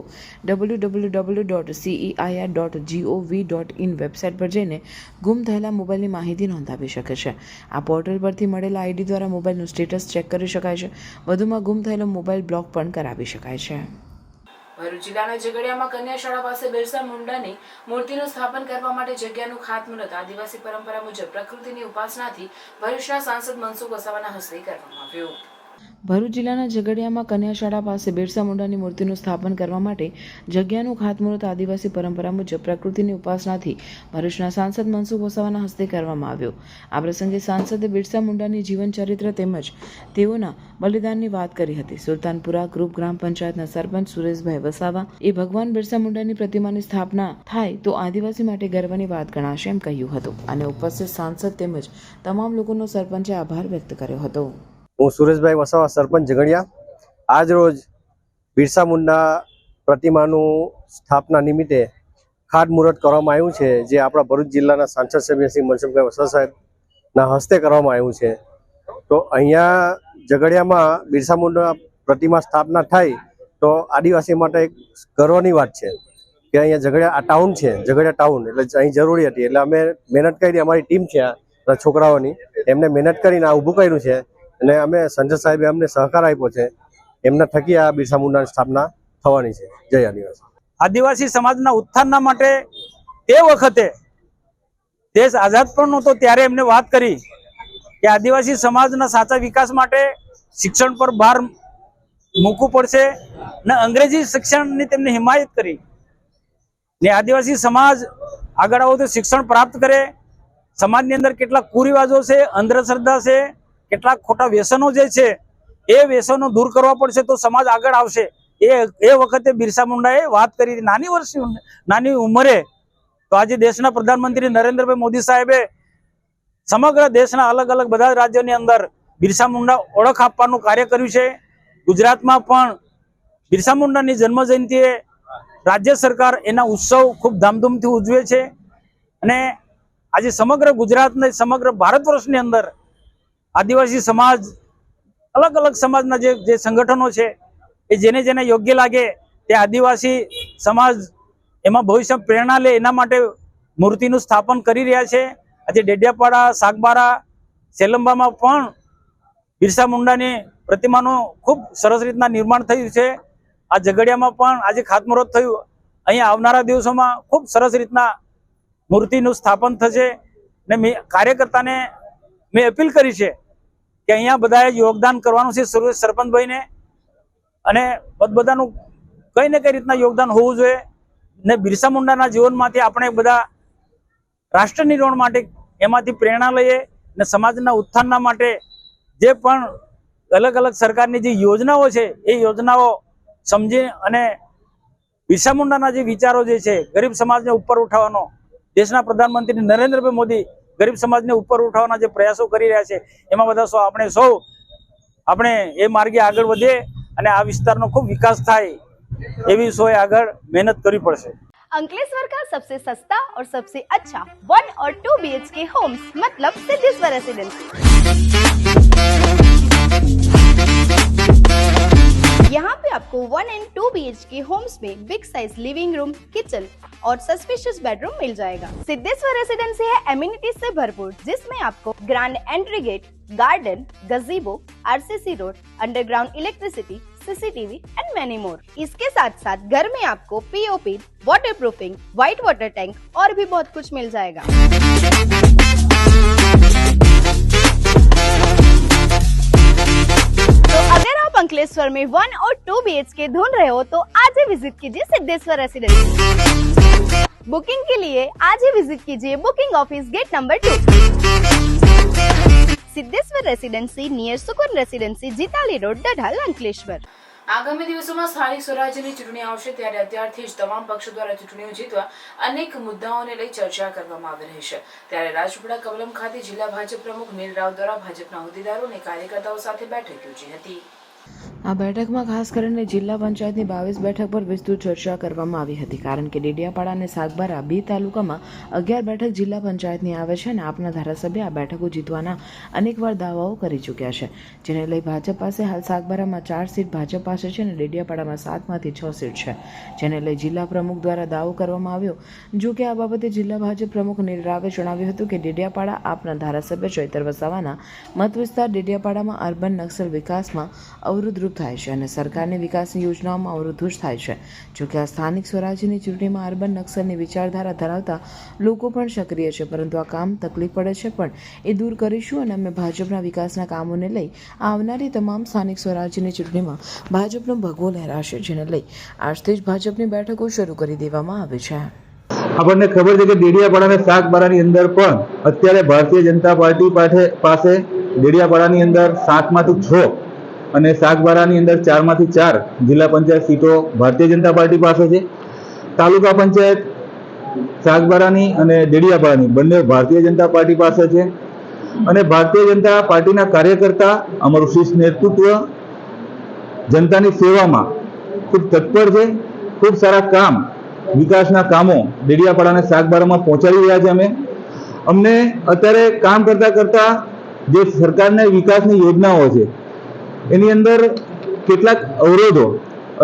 www.ceir.gov.in વેબસાઇટ પર જઈને ગુમ થયેલા મોબાઈલની માહિતી નોંધાવી શકે છે. આ પોર્ટલ પરથી મળેલા ID દ્વારા મોબાઈલનું સ્ટેટસ ચેક કરી શકાય છે. વધુમાં ગુમ થયેલો મોબાઈલ બ્લોક પણ કરાવી શકાય છે. ભરૂચ જિલ્લાના ઝઘડિયામાં કન્યા શાળા પાસે બિરસા મુંડાની મૂર્તિનું સ્થાપન કરવા માટે જગ્યાનું ખાતમુહૂર્ત આદિવાસી પરંપરા મુજબ પ્રકૃતિની ઉપાસનાથી ભરૂચના સાંસદ મનસુખ વસાવાના હસ્તે કરવામાં આવ્યું. ભરૂચ જિલ્લાના ઝઘડિયામાં કન્યા શાળા પાસે બિરસા મુંડાની મૂર્તિનું સ્થાપન કરવા માટે જગ્યાનું ખાતમુહૂર્ત આદિવાસી પરંપરા મુજબ પ્રકૃતિની ઉપાસનાથી ભરૂચના સાંસદ મનસુખ વસાવાના હસ્તે કરવામાં આવ્યું. આ પ્રસંગે સાંસદે બિરસા મુંડાની જીવન ચરિત્ર તેમજ તેઓના બલિદાનની વાત કરી હતી. સુલતાનપુરા ગ્રુપ ગ્રામ પંચાયતના સરપંચ સુરેશભાઈ વસાવા એ ભગવાન બિરસા મુંડાની પ્રતિમાની સ્થાપના થાય તો આદિવાસી માટે ગર્વની વાત ગણાશે એમ કહ્યું હતું અને ઉપસ્થિત સાંસદ તેમજ તમામ લોકોનો સરપંચે આભાર વ્યક્ત કર્યો હતો. હું સુરેશભાઈ વસાવા, સરપંચ ઝઘડિયા. આજ રોજ બિરસા મુંડા પ્રતિમાનું સ્થાપના નિમિત્તે ખાતમુહૂર્ત કરવામાં આવ્યું છે, જે આપણા ભરૂચ જિલ્લાના સાંસદ સભ્ય શ્રી મનસુખભાઈ વસાવા સાહેબના હસ્તે કરવામાં આવ્યું છે. તો અહીંયા ઝઘડિયામાં બિરસા મુંડા પ્રતિમા સ્થાપના થાય તો આદિવાસી માટે એક ગર્વની વાત છે કે અહીંયા ઝઘડિયા આ ટાઉન છે, ઝઘડિયા ટાઉન એટલે અહીં જરૂરી હતી, એટલે અમે મહેનત કરી, અમારી ટીમ છે આ છોકરાઓની, એમને મહેનત કરીને આ ઊભું કર્યું છે અને અમે સંજય સાહેબે અમને સહકાર આપ્યો છે. એમના થકી આ બિરસા મુંડાની સ્થાપના થવાની છે. જય આદિવાસી. આદિવાસી સમાજના ઉત્થાનના માટે તે વખતે દેશ આઝાદ પણ નહોતો ત્યારે એમને વાત કરી કે આદિવાસી સમાજના સાચા વિકાસ માટે શિક્ષણ પર ભાર મૂકવું પડશે ને અંગ્રેજી શિક્ષણની તેમને હિમાયત કરી ને આદિવાસી સમાજ આગળ આવો તો શિક્ષણ પ્રાપ્ત કરે. સમાજની અંદર કેટલાક કુરિવાજો છે, અંધશ્રદ્ધા છે, કેટલાક ખોટા વ્યસનો જે છે એ વ્યસનો દૂર કરવા પડશે તો સમાજ આગળ આવશે. એ વખતે બિરસા મુંડાએ વાત કરી નાની ઉંમરે. તો આજે દેશના પ્રધાનમંત્રી નરેન્દ્રભાઈ મોદી સાહેબે સમગ્ર દેશના અલગ અલગ બધા રાજ્યોની અંદર બિરસા મુંડા ઓળખ આપવાનું કાર્ય કર્યું છે. ગુજરાતમાં પણ બિરસા મુંડાની જન્મજયંતિએ રાજ્ય સરકાર એના ઉત્સવ ખૂબ ધામધૂમથી ઉજવે છે અને આજે સમગ્ર ગુજરાતને સમગ્ર ભારત વર્ષની અંદર આદિવાસી સમાજ, અલગ અલગ સમાજના જે સંગઠનો છે એ જેને જેને યોગ્ય લાગે તે આદિવાસી સમાજ એમાં ભવિષ્ય પ્રેરણા લે એના માટે મૂર્તિનું સ્થાપન કરી રહ્યા છે. આજે ડેડિયાપાડા, સાગબારા, સેલંબામાં પણ બિરસા મુંડાની પ્રતિમાનું ખૂબ સરસ રીતના નિર્માણ થયું છે. આ ઝઘડિયામાં પણ આજે ખાતમુહૂર્ત થયું. અહીંયા આવનારા દિવસોમાં ખૂબ સરસ રીતના મૂર્તિનું સ્થાપન થશે ને કાર્યકર્તાને મેં અપીલ કરી છે કે અહીંયા બધાએ યોગદાન કરવાનું છે, સરપંચભાઈને, અને બધાનું કઈ ને કઈ રીતના યોગદાન હોવું જોઈએ ને બિરસા મુંડાના જીવનમાંથી આપણે બધા રાષ્ટ્ર નિર્માણ માટે એમાંથી પ્રેરણા લઈએ ને સમાજના ઉત્થાનના માટે જે પણ અલગ અલગ સરકારની જે યોજનાઓ છે એ યોજનાઓ સમજી અને બિરસા મુંડાના જે વિચારો જે છે ગરીબ સમાજને ઉપર ઉઠાવવાનો, દેશના પ્રધાનમંત્રી નરેન્દ્રભાઈ મોદી ગરીબ સમાજને ઉપર ઉઠાવવાના જે પ્રયાસો કરી રહ્યા છે એમાં બધા આપણે એ માર્ગે આગળ વધીએ અને આ વિસ્તારનો ખૂબ વિકાસ થાય એવી સૌએ આગળ મહેનત કરવી પડશે. अंकलेश्वर का सबसे सस्ता और सबसे अच्छा 1 और 2 BHK होम्स मतलब सिद्धेश्वर रेसिडेंसी। यहाँ पे आपको 1 एंड 2 BHK होम्स में big size living room, kitchen और सस्पिशियस बेडरूम मिल जाएगा। सिद्धेश्वर रेसिडेंसी है एमिनिटीज से भरपूर, जिसमें आपको grand entry gate, garden, gazebo, RCC road, underground electricity, CCTV and many more. इसके साथ साथ घर में आपको POP, water proofing, white water tank और भी बहुत कुछ मिल जाएगा। तो अगर आप अंकलेश्वर में 1 और 2 BHK ढूंढ रहे हो तो आज ही विजिट कीजिए सिद्धेश्वर रेसिडेंसी। बुकिंग के लिए आज ही विजिट कीजिए booking office gate number 2, Siddheshwar residency near Sukoon residency, Jitali road, Dadhal, Ankleshwar. આગામી દિવસોમાં સ્થાનિક સ્વરાજ્યની ચૂંટણી આવશે ત્યારે અત્યારથી જ તમામ પક્ષો દ્વારા ચૂંટણીઓ જીતવા અનેક મુદ્દાઓને લઈ ચર્ચા કરવામાં આવી રહી છે. ત્યારે રાજપીપળા કવલમ ખાતે જિલ્લા ભાજપ પ્રમુખ નીલ રાવ દ્વારા ભાજપના હોદ્દેદારો અને કાર્યકર્તાઓ સાથે બેઠક યોજી હતી. આ બેઠકમાં ખાસ કરીને જિલ્લા પંચાયતની 22 બેઠક પર વિસ્તૃત ચર્ચા કરવામાં આવી હતી, કારણ કે ડેડિયાપાડા અને સાગબારા બે તાલુકામાં 11 બેઠક જિલ્લા પંચાયતની આવે છે અને આપના ધારાસભ્ય આ બેઠકો જીતવાના અનેકવાર દાવાઓ કરી ચૂક્યા છે, જેને લઈ ભાજપ પાસે હાલ સાગબારામાં 4 સીટ ભાજપ પાસે છે અને ડેડિયાપાડામાં 7માંથી 6 સીટ છે, જેને લઈ જિલ્લા પ્રમુખ દ્વારા દાવો કરવામાં આવ્યો. જો કે આ બાબતે જિલ્લા ભાજપ પ્રમુખ નીલ રાવે જણાવ્યું હતું કે ડેડિયાપાડા આપના ધારાસભ્ય ચૈતર વસાવાના મત વિસ્તાર ડેડિયાપાડામાં અર્બન નક્સલ વિકાસમાં અવરોધરૂપ મજબૂત થાય છે અને સરકારની વિકાસની યોજનાઓમાં અવરોધો જ થાય છે. જોકે આ સ્થાનિક સ્વરાજ્યની ચૂંટણીમાં અર્બન નક્સલની વિચારધારા ધરાવતા લોકો પણ સક્રિય છે, પરંતુ આ કામ તકલીફ પડે છે પણ એ દૂર કરીશું અને અમે ભાજપના વિકાસના કામોને લઈ આવનારી તમામ સ્થાનિક સ્વરાજ્યની ચૂંટણીમાં ભાજપનો ભગવો લહેરાશે, જેને લઈ આજથી જ ભાજપની બેઠકો શરૂ કરી દેવામાં આવી છે. આપણને ખબર છે કે ડેડિયાપાડા અને શાકબારાની અંદર પણ અત્યારે ભારતીય જનતા પાર્ટી પાસે ડેડિયાપાડાની અંદર 7માંથી 6 અને શાકબારાની અંદર 4માંથી 4 જિલ્લા પંચાયત સીટો ભારતીય જનતા પાર્ટી પાસે છે. તાલુકા પંચાયત શાકબારાની અને ડેડિયાપાડાની બંને ભારતીય જનતા પાર્ટી પાસે છે અને ભારતીય જનતા પાર્ટીના કાર્યકર્તા અમારું શીર્ષ નેતૃત્વ જનતાની સેવામાં ખૂબ તત્પર છે. ખૂબ સારા કામ, વિકાસના કામો ડેડિયાપાડા અને શાકબારામાં પહોંચાડી રહ્યા છે. અમને અત્યારે કામ કરતા જે સરકારની વિકાસની યોજનાઓ છે એની અંદર કેટલાક અવરોધો,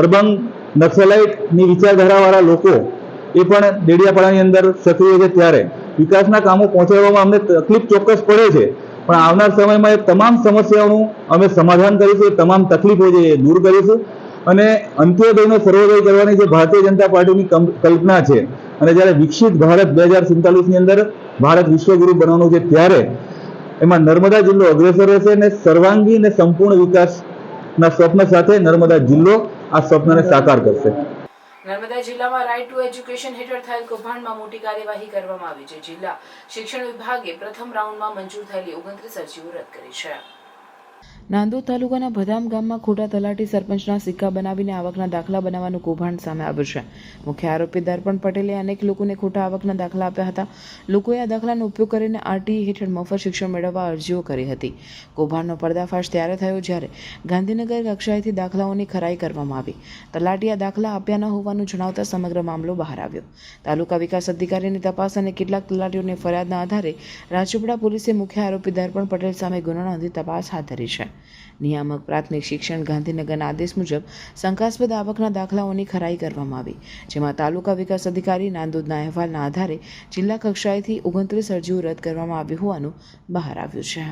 અર્બન નક્સલાઇટની વિચારધારાવાળા લોકો એ પણ ડેડિયાપાડાની અંદર સક્રિય છે, ત્યારે વિકાસના કામો પહોંચાડવામાં અમને તકલીફ ચોક્કસ પડે છે, પણ આવનાર સમયમાં એ તમામ સમસ્યાઓનું અમે સમાધાન કરીશું. તમામ તકલીફો છે એ દૂર કરીશું અને અંત્યોદયનો સર્વોદય કરવાની જે ભારતીય જનતા પાર્ટીની કલ્પના છે અને જ્યારે વિકસિત ભારત 2047ની અંદર ભારત વિશ્વગુરુ બનવાનું છે, ત્યારે એમાં નર્મદા જિલ્લો અગ્રેસર રહેશે અને સર્વાંગી અને સંપૂર્ણ વિકાસના સ્વપ્ન સાથે નર્મદા જિલ્લો આ સ્વપ્નને સાકાર કરશે. નર્મદા જિલ્લામાં રાઇટ ટુ એજ્યુકેશન હેઠળ થયેલ કૌભાંડમાં મોટી કાર્યવાહી કરવામાં આવી છે. જિલ્લા શિક્ષણ વિભાગે પ્રથમ રાઉન્ડમાં મંજૂર થયેલી 29 અરજીઓ રદ કરી છે. નાંદોદ તાલુકાના ભદામ ગામમાં ખોટા તલાટી સરપંચના સિક્કા બનાવીને આવકના દાખલા બનાવવાનું કૌભાંડ સામે આવ્યું છે. મુખ્ય આરોપી દર્પણ પટેલે અનેક લોકોને ખોટા આવકના દાખલા આપ્યા હતા. લોકોએ આ દાખલાનો ઉપયોગ કરીને આરટીઈ હેઠળ મફત શિક્ષણ મેળવવા અરજીઓ કરી હતી. કૌભાંડનો પર્દાફાશ ત્યારે થયો જ્યારે ગાંધીનગર કક્ષાએથી દાખલાઓની ખરાઈ કરવામાં આવી. તલાટી આ દાખલા આપ્યા ન હોવાનું જણાવતા સમગ્ર મામલો બહાર આવ્યો. તાલુકા વિકાસ અધિકારીની તપાસ અને કેટલાક તલાટીઓની ફરિયાદના આધારે રાજપીપળા પોલીસે મુખ્ય આરોપી દર્પણ પટેલ સામે ગુનો નોંધી તપાસ હાથ ધરી છે. નિયામક પ્રાથમિક શિક્ષણ ગાંધીનગરના આદેશ મુજબ શંકાસ્પદ આવકના દાખલાઓની ખરાઈ કરવામાં આવી, જેમાં તાલુકા વિકાસ અધિકારી નાંદોદના અહેવાલના આધારે જિલ્લા કક્ષાએથી 29 અરજીઓ રદ કરવામાં આવી હોવાનું બહાર આવ્યું છે.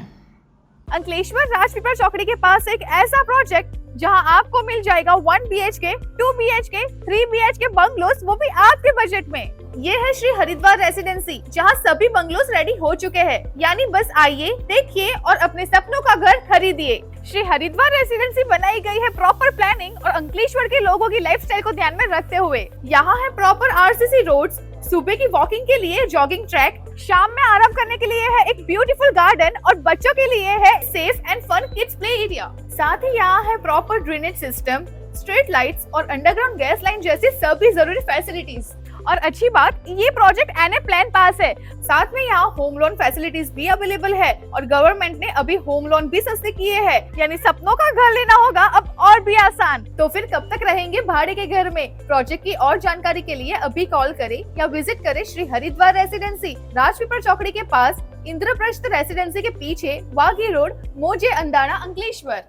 अंकलेश्वर राजपीपल चौकड़ी के पास एक ऐसा प्रोजेक्ट जहां आपको मिल जाएगा 1 BHK, 2 BHK, 3 BHK बंगलोस, वो भी आपके बजट में. ये है श्री हरिद्वार रेसिडेंसी, जहां सभी बंगलोस रेडी हो चुके हैं. यानी बस आइए, देखिए और अपने सपनों का घर खरीदिए. श्री हरिद्वार रेसिडेंसी बनाई गई है प्रॉपर प्लानिंग और अंकलेश्वर के लोगों की लाइफस्टाइल को ध्यान में रखते हुए. यहाँ है प्रॉपर RCC रोड्स, सुबह की वॉकिंग के लिए जॉगिंग ट्रैक, शाम में आराम करने के लिए है एक ब्यूटीफुल गार्डन और बच्चों के लिए है safe and fun kids play area. साथ ही यहाँ है proper drainage system, street lights और अंडरग्राउंड गैस लाइन जैसी सभी जरूरी फैसिलिटीज. और अच्छी बात, ये प्रोजेक्ट NA प्लान पास है. साथ में यहाँ होम लोन फैसिलिटीज भी अवेलेबल है और गवर्नमेंट ने अभी होम लोन भी सस्ते किए हैं. यानी सपनों का घर लेना होगा अब और भी आसान. तो फिर कब तक रहेंगे भाड़े के घर में? प्रोजेक्ट की और जानकारी के लिए अभी कॉल करें या विजिट करें श्री हरिद्वार रेसिडेंसी, राजपीपल चौकड़ी के पास, इंद्रप्रस्थ रेसिडेंसी के पीछे, वाघी रोड, मोजे अंदाना, अंकलेश्वर.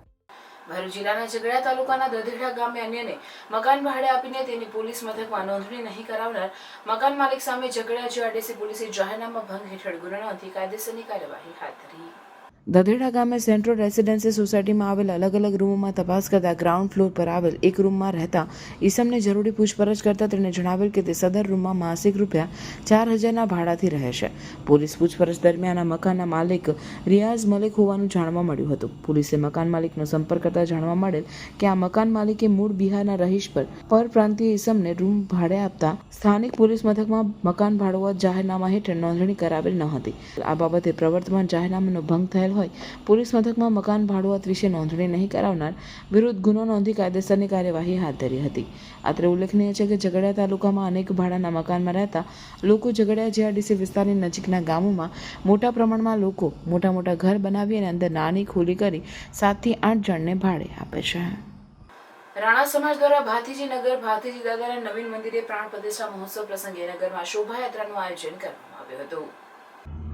ભરૂચ જિલ્લાના ઝઘડા તાલુકાના દધેડા ગામે અન્યને મકાન ભાડે આપીને તેની પોલીસ મથકમાં નોંધણી નહીં કરાવનાર મકાન માલિક સામે ઝઘડા GRDC પોલીસે જાહેરનામા ભંગ હેઠળ ગુનો નોંધી કાયદેસરની કાર્યવાહી હાથ ધરી. દધેડા ગામે સેન્ટ્રલ રેસિડેન્સી સોસાયટીમાં આવેલ અલગ અલગ રૂમોમાં તપાસ કરતા ગ્રાઉન્ડ ફ્લોર પર આવેલ એક રૂમમાં રહેતા ઈસમને જરૂરી પૂછપરછ કરતા તેણે જણાવેલ કે તે સદર રૂમમાં માસિક ₹4000ના ભાડાથી રહે છે. પોલીસ પૂછપરછ દરમિયાન આ મકાનના માલિક રિયાઝ મલિક હોવાનું જાણવા મળ્યું હતું. પોલીસે મકાન માલિકનો સંપર્ક કરતા જાણવા મળેલ કે આ મકાન માલિકે મૂળ બિહારના રહીશ પર પરપ્રાંતીય ઈસમને રૂમ ભાડે આપતા સ્થાનિક પોલીસ મથકમાં મકાન ભાડુઆત જાહેરનામા હેઠળ નોંધણી કરાવેલ ન હતી. આ બાબતે પ્રવર્તમાન જાહેરનામાનો ભંગ થયેલ હોય પોલીસ મથકમાં મકાન ભાડુઆત વિશે નોંધણી નહીં કરાવનાર વિરુદ્ધ ગુનો નોંધી કાયદેસરની કાર્યવાહી હાથ ધરી હતી. અત્રે ઉલ્લેખનીય છે કે ઝઘડા તાલુકામાં અનેક ભાડાના મકાનમાં રહેતા લોકો ઝઘડા GRDC વિસ્તારની નજીકના ગામોમાં મોટા પ્રમાણમાં લોકો મોટા મોટા ઘર બનાવી અને અંદર નાની ખોલી કરી 7 થી 8 જણને ભાડે આપે છે. રાણા સમાજ દ્વારા ભાતીજી નગર ભાતીજી દાદાના નવીન મંદિરે પ્રાણ પ્રતિષ્ઠા મહોત્સવ પ્રસંગે નગરમાં શોભાયાત્રાનું આયોજન કરવામાં આવ્યું હતું.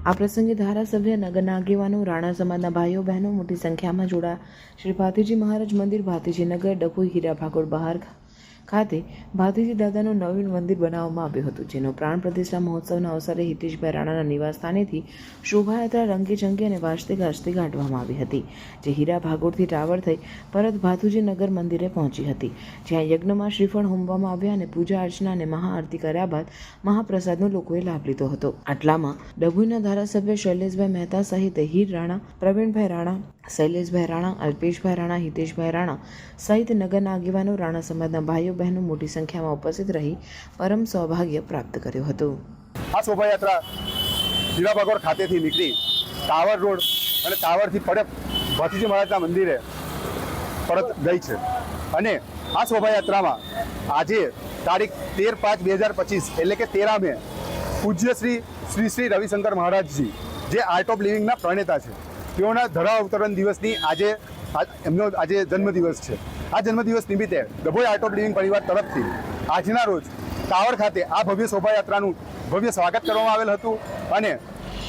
આ પ્રસંગે ધારાસભ્ય, નગરના આગેવાનો, રાણા સમાજના ભાઈઓ બહેનો મોટી સંખ્યામાં જોડા શ્રી ભાતીજી મહારાજ મંદિર ભાતીજી નગર, ડભોઈ, હીરા ભાગોળ બહાર ખાતે ભાતીજી દાદાનું નવીન મંદિર બનાવવામાં આવ્યું હતું, જેનો પ્રાણ પ્રતિષ્ઠા મહોત્સવના અવસરે હિતેશભાઈ રાણાના નિવાસ સ્થાનેથી શોભાયાત્રા રંગેચંગે અને વાજતે ગાજતે કાઢવામાં આવી હતી, જે હીરા ભાગોળથી ટાવર થઈ પરત ભાતુજી નગર મંદિરે પહોંચી હતી, જ્યાં યજ્ઞમાં શ્રીફળ હોમવામાં આવ્યા અને પૂજા અર્ચના અને મહાઆરતી કર્યા બાદ મહાપ્રસાદનો લોકોએ લાભ લીધો હતો. આટલામાં ડભોઈના ધારાસભ્ય શૈલેષભાઈ મહેતા સહિત હીર રાણા, પ્રવીણભાઈ રાણા, શૈલેષભાઈ રાણા, અલ્પેશભાઈ રાણા, હિતેશભાઈ રાણા સહિત નગરના આગેવાનો, રાણા સમાજના ભાઈઓ બહેનો મોટી સંખ્યામાં ઉપસ્થિત રહી પરમ સૌભાગ્ય પ્રાપ્ત કર્યું હતું. આ શોભાયાત્રા હીરાભાગોળ ખાતેથી નીકળી ટાવર રોડ અને ટાવરથી પડે ભાતીજી મહારાજના મંદિરે પરત ગઈ છે અને આ શોભાયાત્રામાં આજે તારીખ 13/5/2025 એટલે કે 13 મે પૂજ્ય શ્રી શ્રી રવિશંકર મહારાજજી જે આર્ટ ઓફ લિવિંગના પ્રણેતા છે, તેઓના ધરા અવતરણ દિવસની એમનો આજે જન્મદિવસ છે. આ જન્મદિવસ નિમિત્તે ડભોઈ આર્ટ ઓફ લિવિંગ પરિવાર તરફથી આજના રોજ ટાવર ખાતે આ ભવ્ય શોભાયાત્રાનું ભવ્ય સ્વાગત કરવામાં આવેલ હતું અને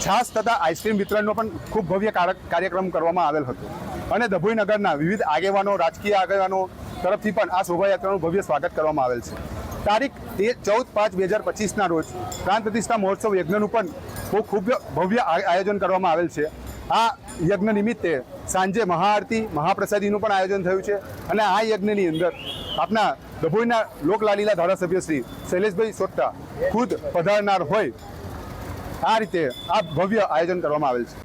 છાશ તથા આઈસ્ક્રીમ વિતરણનો પણ ખૂબ ભવ્ય કાર્યક્રમ કરવામાં આવેલ હતો અને ડભોઈ નગરના વિવિધ આગેવાનો, રાજકીય આગેવાનો તરફથી પણ આ શોભાયાત્રાનું ભવ્ય સ્વાગત કરવામાં આવેલ છે. તારીખ 14/5/2025ના રોજ પ્રાણ પ્રતિષ્ઠા મહોત્સવ યજ્ઞનું પણ ખૂબ ભવ્ય આયોજન કરવામાં આવેલ છે. આ યજ્ઞ નિમિત્તે સાંજે મહાઆરતી, મહાપ્રસાદીનું પણ આયોજન થયું છે અને આ યજ્ઞની અંદર આપના ડભોઈના લોકલાલીલા ધારાસભ્ય શ્રી શૈલેષભાઈ સોટ્ટા ખુદ પધારનાર હોય આ રીતે આ ભવ્ય આયોજન કરવામાં આવેલ છે.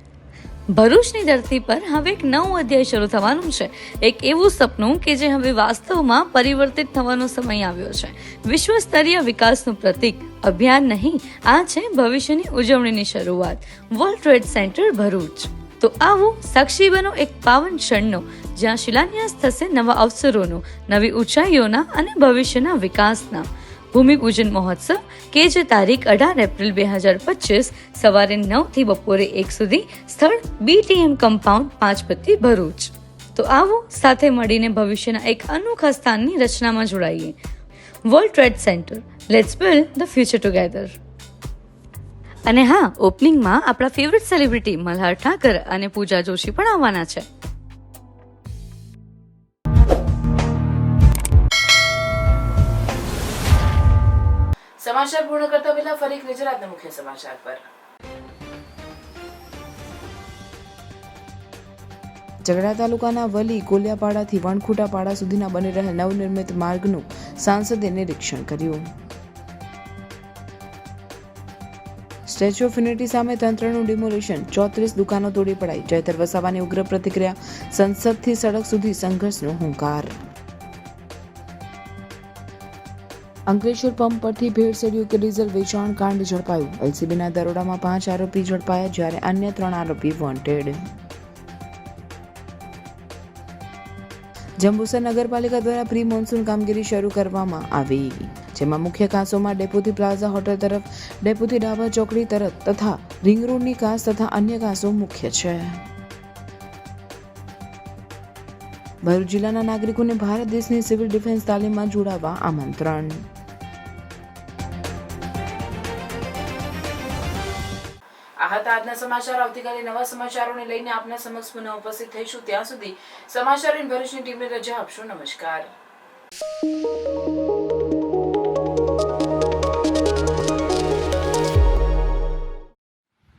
ભરૂચની ધરતી પર હવે એક નવું અધ્યાય શરૂ થવાનું છે. એક એવું સપનું કે જે હવે વાસ્તવમાં પરિવર્તિત થવાનો સમય આવ્યો છે. વિશ્વ સ્તરીય વિકાસનું પ્રતીક અભિયાન નહીં, આ છે ભવિષ્યની ઉજવણીની શરૂઆત. World Trade centre Bharuch. તો આવો સાક્ષી બનો એક પાવન ક્ષણનો, જ્યાં શિલાન્યાસ થશે નવા અવસરોનો, નવી ઊંચાઈઓના અને ભવિષ્યના વિકાસના. ભૂમિપૂજન મહોત્સવ કે જે તારીખ 18 એપ્રિલ 2025 સવારે 9 થી બપોરે 1 સુધી, સ્થળ BTM કમ્પાઉન્ડ, 5 પત્તી, ભરૂચ. તો આવો સાથે મળીને ભવિષ્યના એક અનોખા સ્થાનની રચનામાં જોડાઈએ. World Trade Centre, let's build the future together. અને હા, ઓપનિંગમાં આપણા ફેવરિટ સેલિબ્રિટી મલ્હાર ઠાકર અને પૂજા જોશી પણ આવવાના છે. સમાચાર પૂર્ણ કરતા પહેલા ફરી એક નજર આજના મુખ્ય સમાચાર પર. ઝઘડા તાલુકાના વલી કોલિયાપાડાથી વણખુટાપાડા સુધીના બની રહેલ નવનિર્મિત માર્ગનું સાંસદે નિરીક્ષણ કર્યું. સ્ટેચ્યુ ઓફ યુનિટી સામે તંત્રનું ડિમોલિશન, 34 દુકાનો તોડી પડાઈ. ચૈતર વસાવાની ઉગ્ર પ્રતિક્રિયા, સંસદથી સડક સુધી સંઘર્ષનો હુંકાર. અંકલેશ્વર પંપ પરથી ભેળસેળ ડીઝલ વેચાણ કાંડ ઝડપાયું. એલસીબીના દરોડામાં 5 આરોપી ઝડપાયા, જ્યારે અન્ય 3 આરોપી વોન્ટેડ. જંબુસર નગરપાલિકા દ્વારા પ્રી મોન્સૂન કામગીરી શરૂ કરવામાં આવી, જેમાં મુખ્ય કાંસોમાં ડેપોથી પ્લાઝા હોટલ તરફ, ડેપોથી ડાબા ચોકડી તરફ તથા રિંગ રોડની કાંસ તથા અન્ય કાંસો મુખ્ય છે. ભરૂચ જિલ્લાના નાગરિકોને ભારત દેશની સિવિલ ડિફેન્સ તાલીમમાં જોડાવા આમંત્રણ. આ હતા આજના સમાચાર. આવતીકાલે નવા સમાચારોને લઈને આપના સમક્ષ પુનઃ ઉપસ્થિત થઈશું. ત્યાં સુધી સમાચાર ભરૂચની ટીમને રજા આપશો. નમસ્કાર.